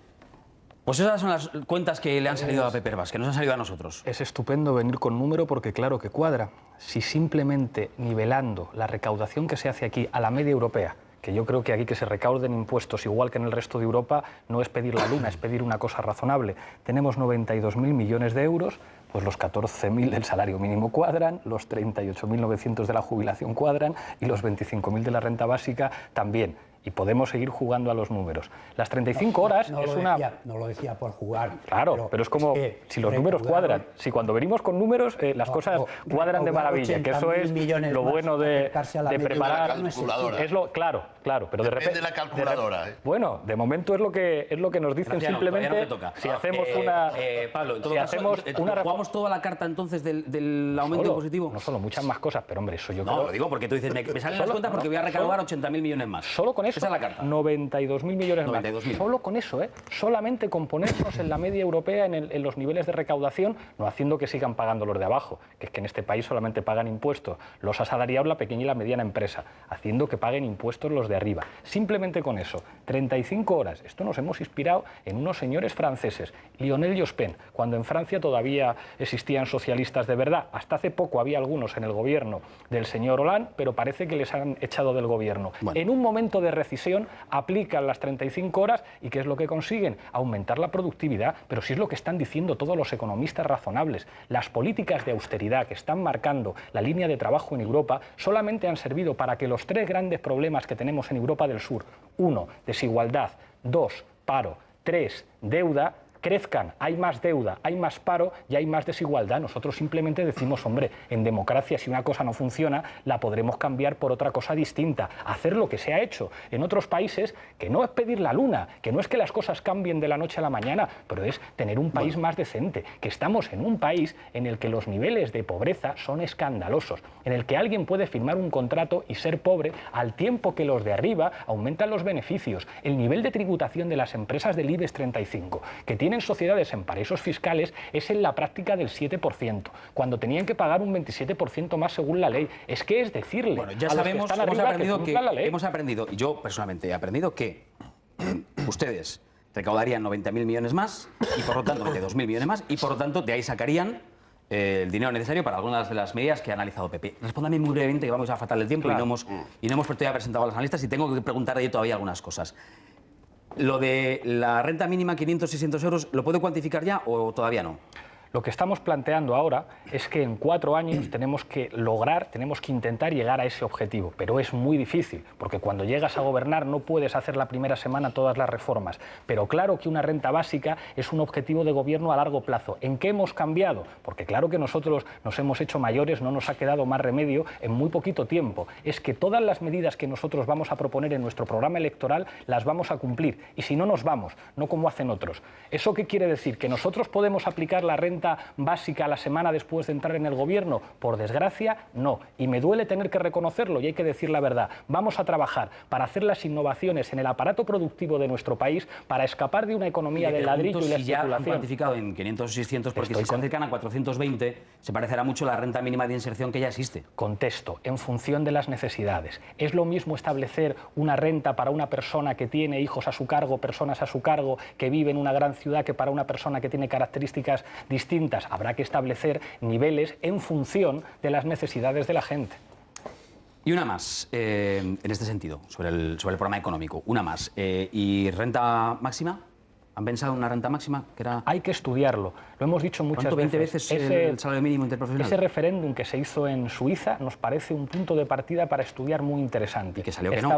Pues esas son las cuentas que le han salido a Pepe Herbás, que nos han salido a nosotros. Es estupendo venir con número porque claro que cuadra. Si simplemente nivelando la recaudación que se hace aquí a la media europea, que yo creo que aquí que se recauden impuestos igual que en el resto de Europa no es pedir la luna, es pedir una cosa razonable. Tenemos 92.000 millones de euros, pues los 14.000 del salario mínimo cuadran, los 38.900 de la jubilación cuadran y los 25.000 de la renta básica también. Y podemos seguir jugando a los números. Las 35 horas es una... No lo decía por jugar. Claro, pero es como si los números cuadran. Si cuando venimos con números las cosas cuadran de maravilla, que eso es lo bueno de preparar... Es lo, claro, pero de repente... Depende de la calculadora. Bueno, de momento es lo que nos dicen. Graciano, simplemente no te toca. Si hacemos una... Pablo, en todo si caso, hacemos una ¿jugamos toda la carta entonces del aumento positivo? No solo, muchas más cosas, pero hombre, eso yo creo... No, lo digo porque tú dices, me salen las cuentas porque voy a recaudar 80.000 millones más. Solo con eso, esa es la carta. 92.000 millones 92.000. más. Solo con eso, solamente con ponernos en la media europea en los niveles de recaudación, no haciendo que sigan pagando los de abajo, que es que en este país solamente pagan impuestos los asalariados, la pequeña y la mediana empresa, haciendo que paguen impuestos los de arriba. Simplemente con eso, 35 horas. Esto nos hemos inspirado en unos señores franceses, Lionel Jospin, cuando en Francia todavía existían socialistas de verdad. Hasta hace poco había algunos en el gobierno del señor Hollande, pero parece que les han echado del gobierno. Bueno. En un momento de recesión aplican las 35 horas y ¿qué es lo que consiguen? Aumentar la productividad, pero sí es lo que están diciendo todos los economistas razonables. Las políticas de austeridad que están marcando la línea de trabajo en Europa solamente han servido para que los tres grandes problemas que tenemos en Europa del Sur, 1, desigualdad, 2, paro, 3, deuda, crezcan. Hay más deuda, hay más paro y hay más desigualdad. Nosotros simplemente decimos, hombre, en democracia si una cosa no funciona, la podremos cambiar por otra cosa distinta. Hacer lo que se ha hecho en otros países, que no es pedir la luna, que no es que las cosas cambien de la noche a la mañana, pero es tener un país más decente, que estamos en un país en el que los niveles de pobreza son escandalosos, en el que alguien puede firmar un contrato y ser pobre al tiempo que los de arriba aumentan los beneficios. El nivel de tributación de las empresas del IBEX 35, que tienen sociedades en paraísos fiscales, es en la práctica del 7%, cuando tenían que pagar un 27% más según la ley. Es que es decirle bueno, ya a los sabemos, que están arriba hemos aprendido, y yo personalmente he aprendido que ustedes recaudarían 90.000 millones más, y por lo tanto 92.000 millones más, y por lo tanto de ahí sacarían el dinero necesario para algunas de las medidas que ha analizado Pepe. Respóndame muy brevemente, que vamos a fatal el tiempo, claro. y no hemos presentado a los analistas, y tengo que preguntarle yo todavía algunas cosas. Lo de la renta mínima, 500-600 euros, ¿lo puede cuantificar ya o todavía no? Lo que estamos planteando ahora es que en 4 años tenemos que intentar llegar a ese objetivo, pero es muy difícil, porque cuando llegas a gobernar no puedes hacer la primera semana todas las reformas, pero claro que una renta básica es un objetivo de gobierno a largo plazo. ¿En qué hemos cambiado? Porque claro que nosotros nos hemos hecho mayores, no nos ha quedado más remedio en muy poquito tiempo. Es que todas las medidas que nosotros vamos a proponer en nuestro programa electoral las vamos a cumplir, y si no nos vamos, no como hacen otros. ¿Eso qué quiere decir? ¿Que nosotros podemos aplicar la renta básica la semana después de entrar en el gobierno? Por desgracia, no. Y me duele tener que reconocerlo y hay que decir la verdad. Vamos a trabajar para hacer las innovaciones en el aparato productivo de nuestro país para escapar de una economía del ladrillo y la especulación. Ya han cuantificado en 500 o 600, porque si se acercan a 420, se parecerá mucho la renta mínima de inserción que ya existe. Contesto, en función de las necesidades. Es lo mismo establecer una renta para una persona que tiene hijos a su cargo, personas a su cargo, que vive en una gran ciudad, que para una persona que tiene características distintas. Habrá que establecer niveles en función de las necesidades de la gente. Y una más, en este sentido, sobre el programa económico. Una más. ¿Y renta máxima? ¿Han pensado en una renta máxima? Que era... Hay que estudiarlo. Lo hemos dicho muchas veces. 20 veces el salario mínimo interprofesional. Ese referéndum que se hizo en Suiza nos parece un punto de partida para estudiar muy interesante. Y que salió que no.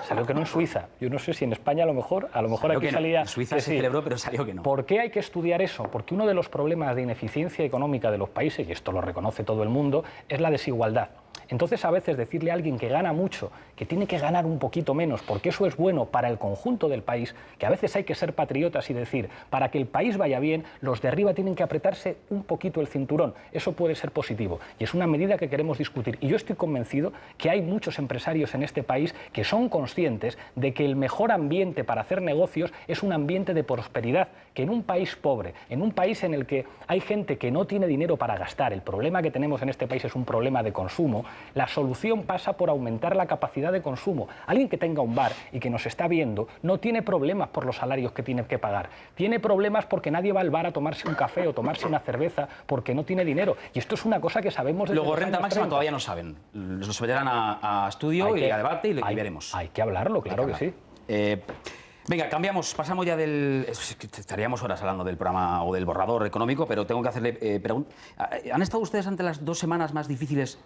Salió que no en Suiza. Yo no sé si en España a lo mejor aquí salía... En Suiza se celebró, pero salió que no. ¿Por qué hay que estudiar eso? Porque uno de los problemas de ineficiencia económica de los países, y esto lo reconoce todo el mundo, es la desigualdad. Entonces, a veces decirle a alguien que gana mucho, que tiene que ganar un poquito menos, porque eso es bueno para el conjunto del país, que a veces hay que ser patriotas y decir, para que el país vaya bien, los de arriba tienen que apretarse un poquito el cinturón. Eso puede ser positivo y es una medida que queremos discutir. Y yo estoy convencido que hay muchos empresarios en este país que son conscientes de que el mejor ambiente para hacer negocios es un ambiente de prosperidad, que en un país pobre, en un país en el que hay gente que no tiene dinero para gastar, el problema que tenemos en este país es un problema de consumo, La solución pasa por aumentar la capacidad de consumo. Alguien que tenga un bar y que nos está viendo no tiene problemas por los salarios que tiene que pagar. Tiene problemas porque nadie va al bar a tomarse un café o tomarse una cerveza porque no tiene dinero. Y esto es una cosa que sabemos desde Luego, los renta años máxima 30. todavía no saben. Nos someterán a estudio y a debate y veremos. Hay que hablarlo, claro que sí. Venga, cambiamos, pasamos ya del... Estaríamos horas hablando del programa o del borrador económico, pero tengo que hacerle preguntas. ¿Han estado ustedes ante las 2 semanas más difíciles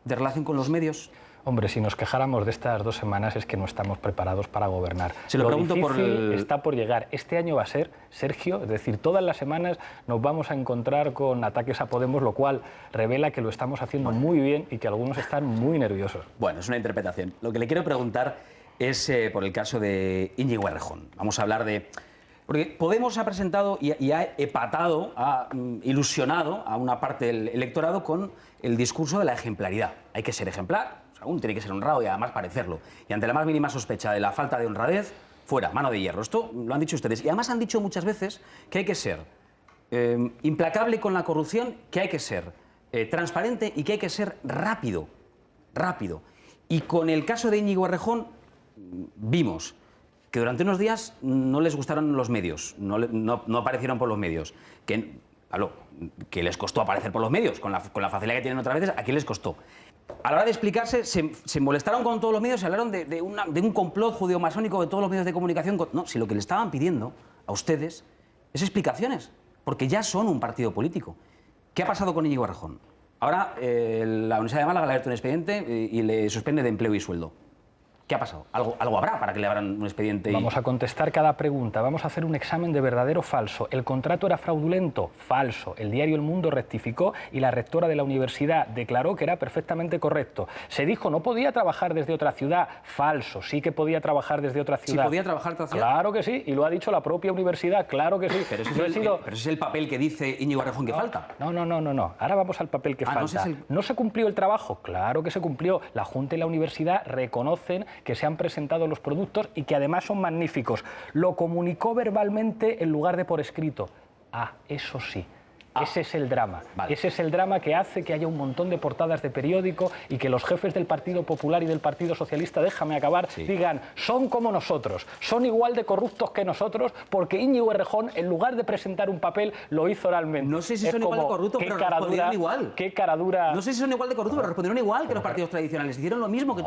de relación con los medios? Hombre, si nos quejáramos de estas 2 semanas es que no estamos preparados para gobernar. Se lo pregunto por difícil está por llegar. Este año va a ser, Sergio, es decir, todas las semanas nos vamos a encontrar con ataques a Podemos, lo cual revela que lo estamos haciendo muy bien y que algunos están muy nerviosos. Bueno, es una interpretación. Lo que le quiero preguntar es por el caso de Íñigo Errejón. Vamos a hablar de... Porque Podemos ha presentado y ha epatado, ha ilusionado a una parte del electorado con el discurso de la ejemplaridad. Hay que ser ejemplar, o sea, uno tiene que ser honrado y además parecerlo. Y ante la más mínima sospecha de la falta de honradez, fuera, mano de hierro. Esto lo han dicho ustedes. Y además han dicho muchas veces que hay que ser implacable con la corrupción, que hay que ser transparente y que hay que ser rápido. Rápido. Y con el caso de Íñigo Errejón vimos que durante unos días no les gustaron los medios, no aparecieron por los medios, que les costó aparecer por los medios, con la facilidad que tienen otras veces, ¿a quién les costó? A la hora de explicarse, se molestaron con todos los medios y hablaron de un complot judeo-masónico de todos los medios de comunicación. No, si lo que le estaban pidiendo a ustedes es explicaciones, porque ya son un partido político. ¿Qué ha pasado con Íñigo Errejón? Ahora la Universidad de Málaga le ha abierto un expediente y le suspende de empleo y sueldo. ¿Qué ha pasado? ¿Algo habrá para que le abran un expediente? Vamos a contestar cada pregunta. Vamos a hacer un examen de verdadero o falso. ¿El contrato era fraudulento? Falso. El diario El Mundo rectificó y la rectora de la universidad declaró que era perfectamente correcto. Se dijo no podía trabajar desde otra ciudad. Falso. Sí que podía trabajar desde otra ciudad. ¿Sí podía trabajar desde otra ciudad? Claro que sí. Y lo ha dicho la propia universidad. Claro que sí. Pero ese es el papel que dice Íñigo Errejón que falta. No. Ahora vamos al papel que falta. ¿No se cumplió el trabajo? Claro que se cumplió. La Junta y la universidad reconocen que se han presentado los productos y que además son magníficos. Lo comunicó verbalmente en lugar de por escrito. Eso sí. Ese es el drama. Vale. Ese es el drama que hace que haya un montón de portadas de periódico y que los jefes del Partido Popular y del Partido Socialista, déjame acabar, digan, son como nosotros, son igual de corruptos que nosotros, porque Íñigo Errejón, en lugar de presentar un papel, lo hizo oralmente. No sé si son igual de corruptos, pero respondieron igual. Qué cara dura. No sé si son igual de corruptos, pero respondieron igual que los partidos tradicionales. Hicieron lo mismo que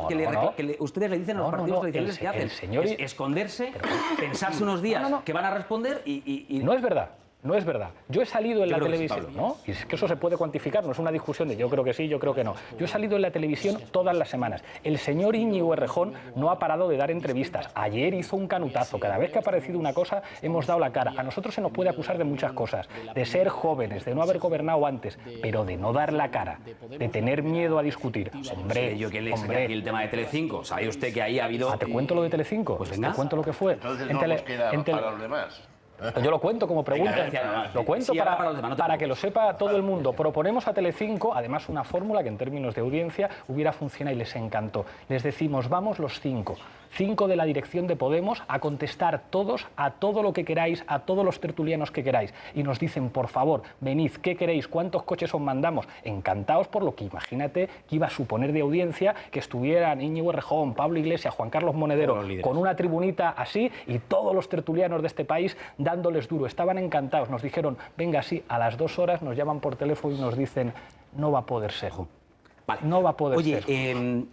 ustedes le dicen a los partidos tradicionales que hacen. Es esconderse, pensarse unos días que van a responder y... No es verdad. No es verdad. Yo he salido en la televisión, ¿no? Y es que eso se puede cuantificar, no es una discusión de yo creo que sí, yo creo que no. Yo he salido en la televisión todas las semanas. El señor Íñigo Errejón no ha parado de dar entrevistas. Ayer hizo un canutazo. Cada vez que ha aparecido una cosa, hemos dado la cara. A nosotros se nos puede acusar de muchas cosas. De ser jóvenes, de no haber gobernado antes, pero de no dar la cara, de tener miedo a discutir. Hombre, yo que le saqué aquí el tema de Telecinco. ¿Sabe usted que ahí ha habido...? ¿Te cuento lo de Telecinco? Pues venga. Te cuento lo que fue. Entonces no nos queda para los demás. Yo lo cuento como pregunta, lo cuento para que lo sepa todo el mundo. Proponemos a Telecinco, además, una fórmula que en términos de audiencia hubiera funcionado y les encantó. Les decimos, vamos los 5 de la dirección de Podemos a contestar todos a todo lo que queráis, a todos los tertulianos que queráis. Y nos dicen, por favor, venid, ¿qué queréis? ¿Cuántos coches os mandamos? Encantados por lo que imagínate que iba a suponer de audiencia que estuvieran Íñigo Errejón, Pablo Iglesias, Juan Carlos Monedero, con una tribunita así y todos los tertulianos de este país dándoles duro. Estaban encantados. Nos dijeron, venga, sí, a las 2 horas nos llaman por teléfono y nos dicen, no va a poder ser. Vale. No va a poder ser.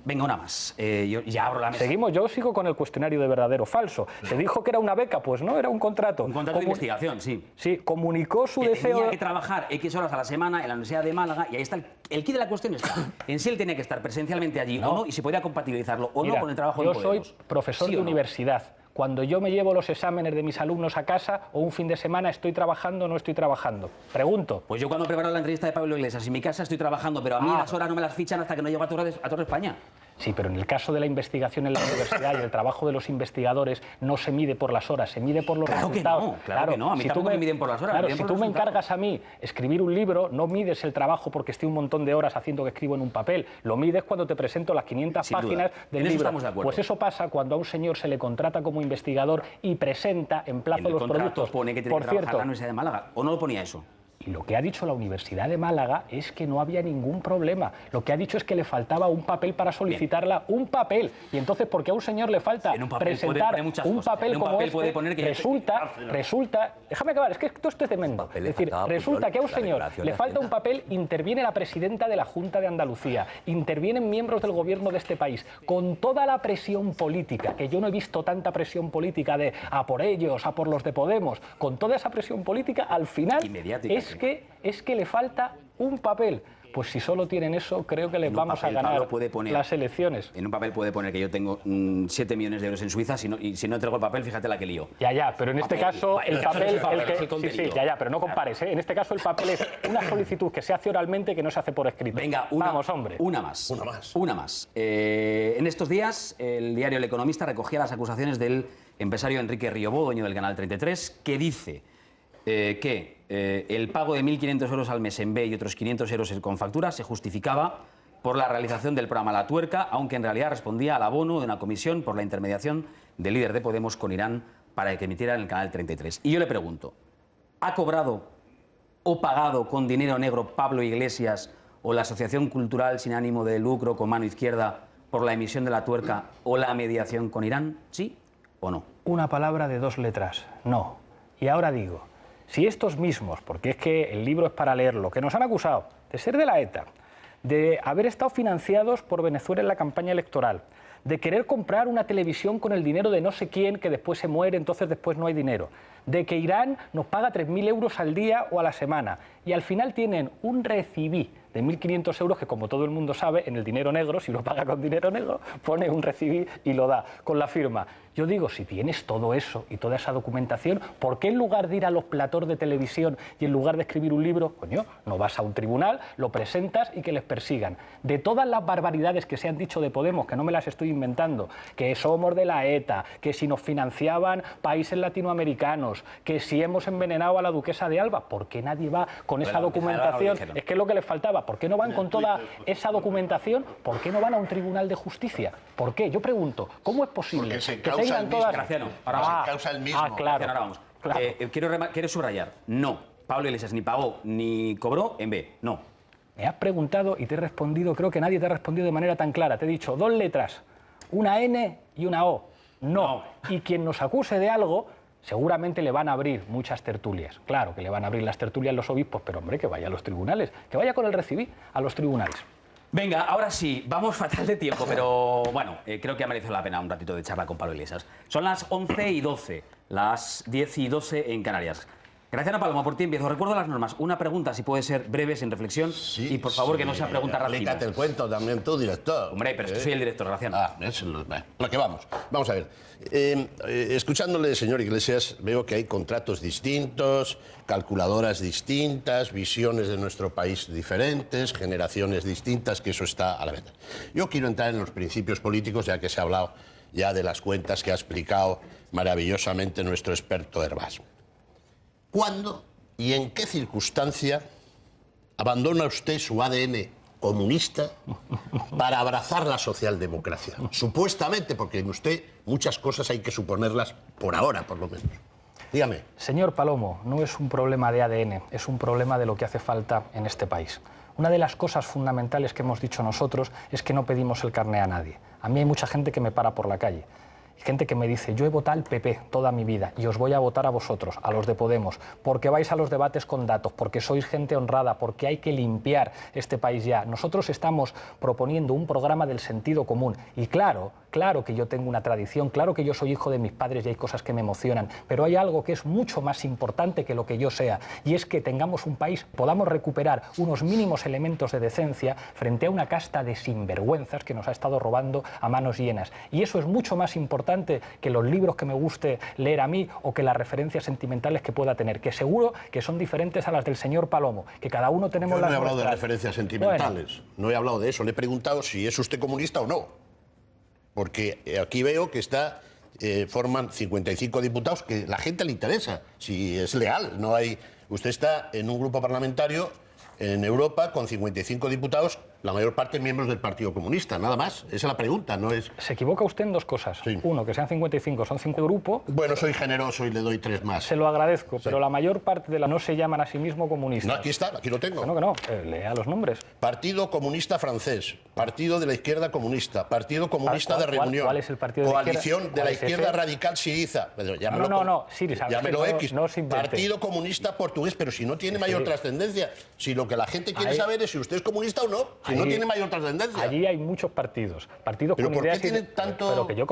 Venga, una más. Yo ya abro la mesa. Seguimos, yo sigo con el cuestionario de verdadero o falso. Se dijo que era una beca, pues no, era un contrato. Un contrato de investigación, sí. Sí, comunicó su deseo... Tenía que trabajar X horas a la semana en la Universidad de Málaga y ahí está el quid de la cuestión. En sí él tenía que estar presencialmente allí o no y si podía compatibilizarlo o no con el trabajo de Podemos. Yo soy profesor de universidad. Cuando yo me llevo los exámenes de mis alumnos a casa o un fin de semana, ¿estoy trabajando o no estoy trabajando? Pregunto. Pues yo cuando preparo la entrevista de Pablo Iglesias en mi casa estoy trabajando, pero a mí las horas no me las fichan hasta que no llego a Torre España. Sí, pero en el caso de la investigación en la universidad y el trabajo de los investigadores no se mide por las horas, se mide por los resultados. Claro que no, a mí tampoco me miden por las horas. Claro, si tú me encargas a mí escribir un libro, no mides el trabajo porque esté un montón de horas haciendo que escribo en un papel, lo mides cuando te presento las 500 páginas del libro. Pues eso pasa cuando a un señor se le contrata como investigador y presenta en plazo los productos. Pone que tiene que trabajar en la Universidad de Málaga, ¿o no lo ponía eso? Y lo que ha dicho la Universidad de Málaga es que no había ningún problema. Lo que ha dicho es que le faltaba un papel para solicitarla, un papel. Y entonces, porque a un señor le falta presentar un papel como este, resulta... Déjame acabar, es que esto es tremendo. Es decir, resulta que a un señor le falta un papel, interviene la presidenta de la Junta de Andalucía, intervienen miembros del gobierno de este país, con toda la presión política, que yo no he visto tanta presión política de a por ellos, a por los de Podemos, con toda esa presión política, al final es que le falta un papel. Pues si solo tienen eso, creo que les vamos a ganar las elecciones. En un papel puede poner que yo tengo 7 millones de euros en Suiza, y si no entrego el papel, fíjate la que lío. Ya, pero en este caso el papel... pero no compares, ¿eh? En este caso el papel es una solicitud que se hace oralmente que no se hace por escrito. Venga, vamos, hombre. Una más. En estos días, el diario El Economista recogía las acusaciones del empresario Enrique Riobó, dueño del Canal 33, que dice que el pago de 1.500 euros al mes en B y otros 500 euros con factura se justificaba por la realización del programa La Tuerca, aunque en realidad respondía al abono de una comisión por la intermediación del líder de Podemos con Irán para que emitiera en el Canal 33. Y yo le pregunto, ¿ha cobrado o pagado con dinero negro Pablo Iglesias o la Asociación Cultural sin ánimo de lucro con mano izquierda por la emisión de La Tuerca o la mediación con Irán? ¿Sí o no? Una palabra de 2 letras, no. Y ahora digo, si estos mismos, porque es que el libro es para leerlo, que nos han acusado de ser de la ETA, de haber estado financiados por Venezuela en la campaña electoral, de querer comprar una televisión con el dinero de no sé quién que después se muere, entonces después no hay dinero, de que Irán nos paga 3.000 euros al día o a la semana, y al final tienen un recibí de 1.500 euros que, como todo el mundo sabe, en el dinero negro, si lo paga con dinero negro, pone un recibí y lo da con la firma. Yo digo, si tienes todo eso y toda esa documentación, ¿por qué en lugar de ir a los platós de televisión y en lugar de escribir un libro, coño, no vas a un tribunal, lo presentas y que les persigan? De todas las barbaridades que se han dicho de Podemos, que no me las estoy inventando, que somos de la ETA, que si nos financiaban países latinoamericanos, que si hemos envenenado a la duquesa de Alba, ¿por qué nadie va con esa documentación? Es que es lo que les faltaba. ¿Por qué no van con toda esa documentación? ¿Por qué no van a un tribunal de justicia? ¿Por qué? Yo pregunto, ¿cómo es posible que tengan todas... Graciano, ahora se causa el mismo. Claro. Ahora vamos. Claro. Quiero subrayar, no, Pablo Iglesias ni pagó ni cobró en B, no. Me has preguntado y te he respondido, creo que nadie te ha respondido de manera tan clara. Te he dicho 2 letras, una N y una O. No. Y quien nos acuse de algo, seguramente le van a abrir muchas tertulias. Claro que le van a abrir las tertulias los obispos, pero hombre, que vaya a los tribunales, que vaya con el recibí a los tribunales. Venga, ahora sí, vamos fatal de tiempo, pero bueno, creo que ha merecido la pena un ratito de charla con Pablo Iglesias. Son las 11:12, las 10:12 en Canarias. Gracias, Paloma, por ti empiezo. Recuerdo las normas. Una pregunta, si puede ser breve, sin reflexión. Sí, y por favor, que no sea pregunta racistas. Explícate el cuento también tú, director. Hombre, pero es que soy el director, Graciano. Lo que vamos. Vamos a ver. Escuchándole, señor Iglesias, veo que hay contratos distintos, calculadoras distintas, visiones de nuestro país diferentes, generaciones distintas, que eso está a la venta. Yo quiero entrar en los principios políticos, ya que se ha hablado ya de las cuentas que ha explicado maravillosamente nuestro experto Hervás. ¿Cuándo y en qué circunstancia abandona usted su ADN comunista para abrazar la socialdemocracia? Supuestamente, porque en usted muchas cosas hay que suponerlas por ahora, por lo menos. Dígame. Señor Palomo, no es un problema de ADN, es un problema de lo que hace falta en este país. Una de las cosas fundamentales que hemos dicho nosotros es que no pedimos el carné a nadie. A mí hay mucha gente que me para por la calle. Gente que me dice, yo he votado al PP toda mi vida y os voy a votar a vosotros, a los de Podemos, porque vais a los debates con datos, porque sois gente honrada, porque hay que limpiar este país ya. Nosotros estamos proponiendo un programa del sentido común y claro que yo tengo una tradición, claro que yo soy hijo de mis padres y hay cosas que me emocionan, pero hay algo que es mucho más importante que lo que yo sea y es que tengamos un país, podamos recuperar unos mínimos elementos de decencia frente a una casta de sinvergüenzas que nos ha estado robando a manos llenas. Y eso es mucho más importante que los libros que me guste leer a mí o que las referencias sentimentales que pueda tener, que seguro que son diferentes a las del señor Palomo, que cada uno tenemos las nuestras. Yo no he hablado de referencias sentimentales, no he hablado de eso, le he preguntado si es usted comunista o no, porque aquí veo que forman 55 diputados, que la gente le interesa, si es leal, no hay... Usted está en un grupo parlamentario en Europa con 55 diputados la mayor parte miembros del Partido Comunista, nada más. Esa es la pregunta, no es... Se equivoca usted en dos cosas. Sí. Uno, que sean 55, son 5 grupos. Bueno, soy generoso y le doy 3 más. Se lo agradezco, pero la mayor parte de la no se llaman a sí mismo comunistas. No, aquí está, aquí lo tengo. Que no, lea los nombres. Partido Comunista Francés, Partido de la Izquierda Comunista, Partido Comunista de Reunión, ¿Cuál es el partido de la Coalición de la ¿Cuál es Izquierda ese? Radical Siriza. No, Siriza. Llámelo X. No se invente. Partido Comunista Portugués, pero si no tiene mayor trascendencia. Si lo que la gente quiere saber es si usted es comunista o no, si no tiene mayor trascendencia. Allí hay muchos partidos. Partidos ¿Pero con por qué ideas tiene tanto...? Pero que yo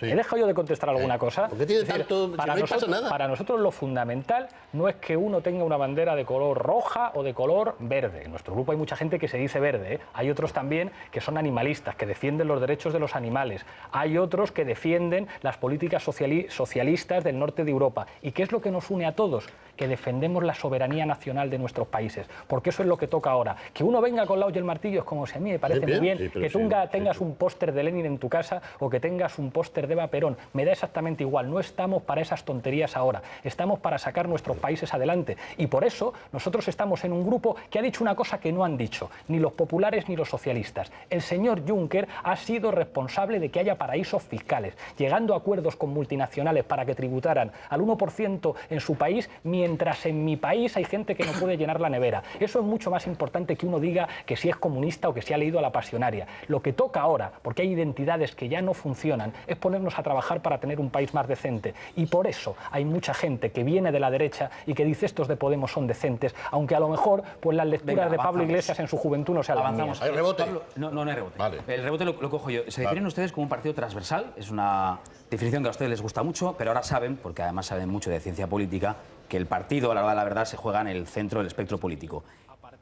¿He dejado yo de contestar alguna cosa? ¿Por qué tiene tanto...? Para, si no pasa nada. Para nosotros lo fundamental no es que uno tenga una bandera de color roja o de color verde. En nuestro grupo hay mucha gente que se dice verde, ¿eh? Hay otros también que son animalistas, que defienden los derechos de los animales. Hay otros que defienden las políticas socialistas del norte de Europa. ¿Y qué es lo que nos une a todos? Que defendemos la soberanía nacional de nuestros países. Porque eso es lo que toca ahora. Que uno venga con la olla y el martillo es como si a mí me parece muy bien que tú tengas un póster de Lenin en tu casa o que tengas un póster de Eva Perón. Me da exactamente igual. No estamos para esas tonterías ahora. Estamos para sacar nuestros países adelante. Y por eso nosotros estamos en un grupo que ha dicho una cosa que no han dicho ni los populares ni los socialistas. El señor Juncker ha sido responsable de que haya paraísos fiscales, llegando a acuerdos con multinacionales para que tributaran al 1% en su país, mientras en mi país hay gente que no puede llenar la nevera. Eso es mucho más importante que uno diga que si es comunista o que si ha leído a la Pasionaria. Lo que toca ahora, porque hay identidades que ya no funcionan, es ponernos a trabajar para tener un país más decente. Y por eso hay mucha gente que viene de la derecha y que dice estos de Podemos son decentes, aunque a lo mejor pues las lecturas de Pablo Iglesias en su juventud no sean las mías. ¿Hay rebote? Pablo, no hay rebote. Vale. El rebote lo cojo yo. Se definen ustedes como un partido transversal, es una definición que a ustedes les gusta mucho, pero ahora saben, porque además saben mucho de ciencia política, que el partido, a la hora de la verdad, se juega en el centro del espectro político.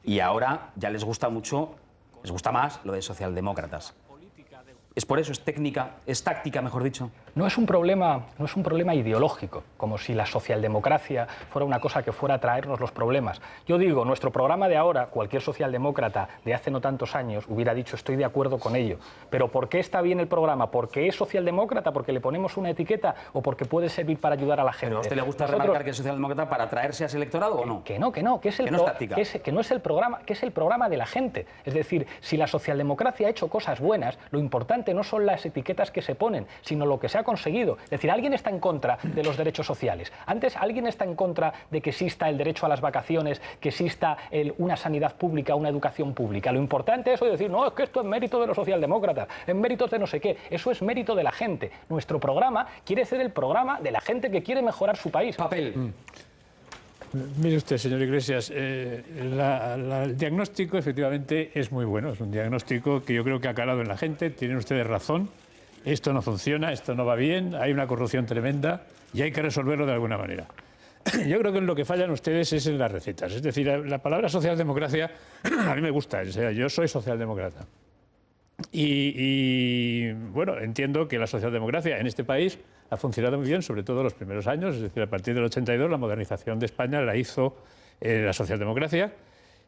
Y ahora ya les gusta mucho, les gusta más lo de socialdemócratas. ¿Es por eso? ¿Es táctica, mejor dicho? No es un problema ideológico, como si la socialdemocracia fuera una cosa que fuera a traernos los problemas. Yo digo, nuestro programa de ahora, cualquier socialdemócrata de hace no tantos años hubiera dicho estoy de acuerdo con ello. Pero ¿por qué está bien el programa? ¿Porque es socialdemócrata? ¿Porque le ponemos una etiqueta? ¿O porque puede servir para ayudar a la gente? ¿Pero a usted le gusta remarcar que es socialdemócrata para atraerse a ese electorado o no? Que no, que es el programa, que es el programa de la gente. Es decir, si la socialdemocracia ha hecho cosas buenas, lo importante no son las etiquetas que se ponen, sino lo que se ha conseguido. Es decir, alguien está en contra de los derechos sociales. Antes, alguien está en contra de que exista el derecho a las vacaciones, que exista una sanidad pública, una educación pública. Lo importante es decir, no, es que esto es mérito de los socialdemócratas, es mérito de no sé qué. Eso es mérito de la gente. Nuestro programa quiere ser el programa de la gente que quiere mejorar su país. Papel. Mire usted, señor Iglesias, el diagnóstico efectivamente es muy bueno, es un diagnóstico que yo creo que ha calado en la gente, tienen ustedes razón, esto no funciona, esto no va bien, hay una corrupción tremenda y hay que resolverlo de alguna manera. Yo creo que en lo que fallan ustedes es en las recetas, es decir, la palabra socialdemocracia a mí me gusta, o sea, yo soy socialdemócrata. Y bueno, entiendo que la socialdemocracia en este país ha funcionado muy bien, sobre todo en los primeros años, es decir, a partir del 82 la modernización de España la hizo la socialdemocracia,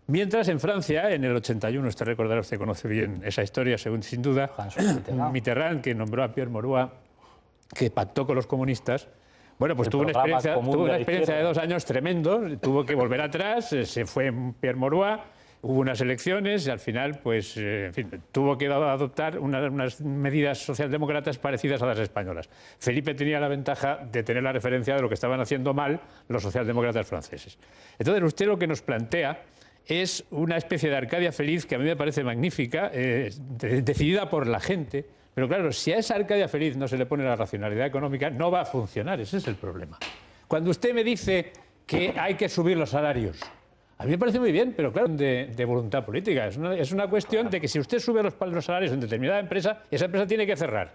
mientras en Francia, en el 81, usted recordará, usted conoce bien esa historia, sin duda, Mitterrand, que nombró a Pierre Mauroy, que pactó con los comunistas, bueno, pues tuvo una experiencia de 2 años tremendo, tuvo que volver atrás, se fue Pierre Mauroy, hubo unas elecciones y al final, pues, en fin, tuvo que adoptar unas medidas socialdemócratas parecidas a las españolas. Felipe tenía la ventaja de tener la referencia de lo que estaban haciendo mal los socialdemócratas franceses. Entonces, usted lo que nos plantea es una especie de Arcadia feliz que a mí me parece magnífica, decidida por la gente. Pero claro, si a esa Arcadia feliz no se le pone la racionalidad económica, no va a funcionar. Ese es el problema. Cuando usted me dice que hay que subir los salarios, a mí me parece muy bien, pero claro, de voluntad política. Es una cuestión de que si usted sube los salarios en determinada empresa, esa empresa tiene que cerrar.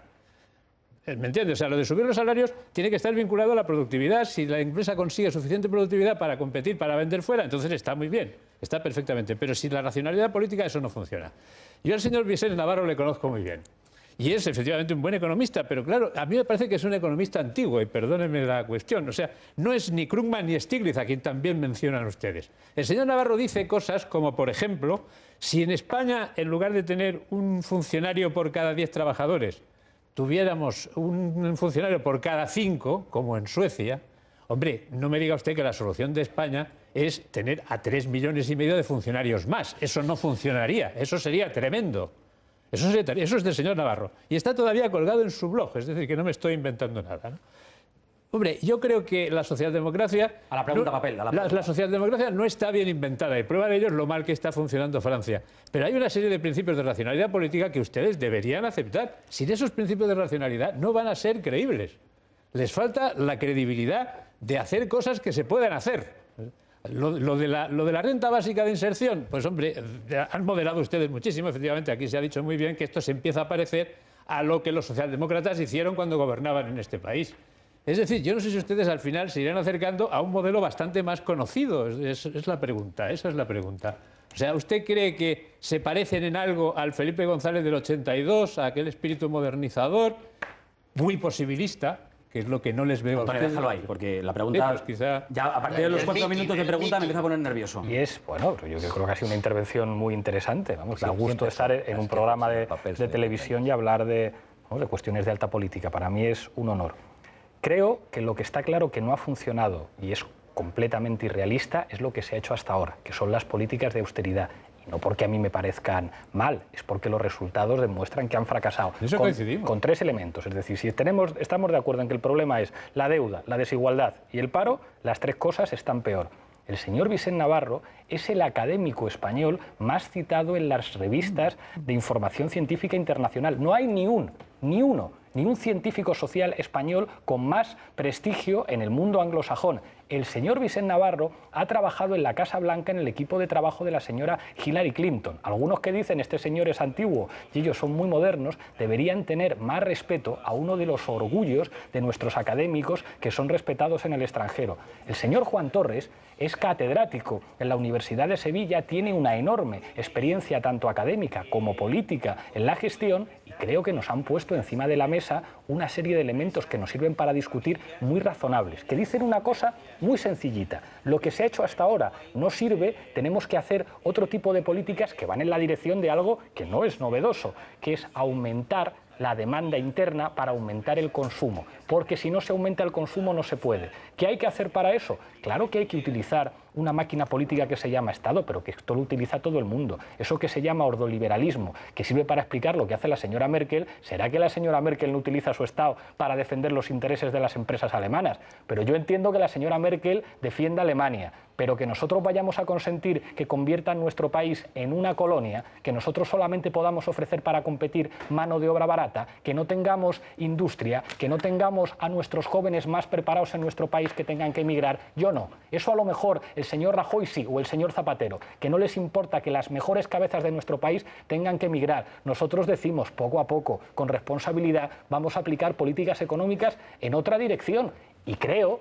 ¿Me entiende? O sea, lo de subir los salarios tiene que estar vinculado a la productividad. Si la empresa consigue suficiente productividad para competir, para vender fuera, entonces está muy bien, está perfectamente. Pero sin la racionalidad política eso no funciona. Yo al señor Vicente Navarro le conozco muy bien. Y es efectivamente un buen economista, pero claro, a mí me parece que es un economista antiguo, y perdónenme la cuestión. O sea, no es ni Krugman ni Stiglitz, a quien también mencionan ustedes. El señor Navarro dice cosas como, por ejemplo, si en España, en lugar de tener un funcionario por cada 10 trabajadores, tuviéramos un funcionario por cada 5, como en Suecia, Hombre, no me diga usted que la solución de España es tener a 3,5 millones de funcionarios más. Eso no funcionaría, eso sería tremendo. Eso es del señor Navarro. Y está todavía colgado en su blog, es decir, que no me estoy inventando nada, ¿no? Hombre, yo creo que la socialdemocracia... A la pregunta, papel. La socialdemocracia no está bien inventada y prueba de ello es lo mal que está funcionando Francia. Pero hay una serie de principios de racionalidad política que ustedes deberían aceptar. Sin esos principios de racionalidad no van a ser creíbles. Les falta la credibilidad de hacer cosas que se puedan hacer. Lo de la renta básica de inserción, pues hombre, han moderado ustedes muchísimo. Efectivamente, aquí se ha dicho muy bien que esto se empieza a parecer a lo que los socialdemócratas hicieron cuando gobernaban en este país. Es decir, yo no sé si ustedes al final se irán acercando a un modelo bastante más conocido. Es la pregunta, esa es la pregunta. O sea, ¿usted cree que se parecen en algo al Felipe González del 82, a aquel espíritu modernizador, muy posibilista, que es lo que no les veo Antonio, a ustedes? déjalo ahí, porque la pregunta... Pues quizá... Ya a partir de los 4 minutos de pregunta me empieza a poner nervioso. Y es, bueno, yo creo que ha sido una intervención muy interesante. Vamos, da gusto estar en un programa de televisión y hablar de cuestiones de alta política. Para mí es un honor. Creo que lo que está claro que no ha funcionado y es completamente irrealista es lo que se ha hecho hasta ahora, que son las políticas de austeridad. Y no porque a mí me parezcan mal, es porque los resultados demuestran que han fracasado. Eso coincidimos. Con 3 elementos. Es decir, si estamos de acuerdo en que el problema es la deuda, la desigualdad y el paro, las 3 cosas están peor. El señor Vicent Navarro es el académico español más citado en las revistas de información científica internacional. No hay ni un científico social español con más prestigio en el mundo anglosajón. El señor Vicent Navarro ha trabajado en la Casa Blanca en el equipo de trabajo de la señora Hillary Clinton. Algunos que dicen este señor es antiguo y ellos son muy modernos, deberían tener más respeto a uno de los orgullos de nuestros académicos que son respetados en el extranjero. El señor Juan Torres es catedrático en la Universidad de Sevilla, tiene una enorme experiencia tanto académica como política en la gestión y creo que nos han puesto encima de la mesa una serie de elementos que nos sirven para discutir muy razonables, que dicen una cosa muy sencillita. Lo que se ha hecho hasta ahora no sirve, tenemos que hacer otro tipo de políticas que van en la dirección de algo que no es novedoso, que es aumentar la demanda interna para aumentar el consumo, porque si no se aumenta el consumo no se puede. ¿Qué hay que hacer para eso? Claro que hay que utilizar una máquina política que se llama Estado, pero que esto lo utiliza todo el mundo. Eso que se llama ordoliberalismo, que sirve para explicar lo que hace la señora Merkel. ¿Será que la señora Merkel no utiliza su Estado para defender los intereses de las empresas alemanas? Pero yo entiendo que la señora Merkel defienda a Alemania, pero que nosotros vayamos a consentir que conviertan nuestro país en una colonia, que nosotros solamente podamos ofrecer para competir mano de obra barata, que no tengamos industria, que no tengamos a nuestros jóvenes más preparados en nuestro país que tengan que emigrar, yo no. Eso a lo mejor el señor Rajoy sí, o el señor Zapatero, que no les importa que las mejores cabezas de nuestro país tengan que emigrar. Nosotros decimos, poco a poco, con responsabilidad, vamos a aplicar políticas económicas en otra dirección. Y creo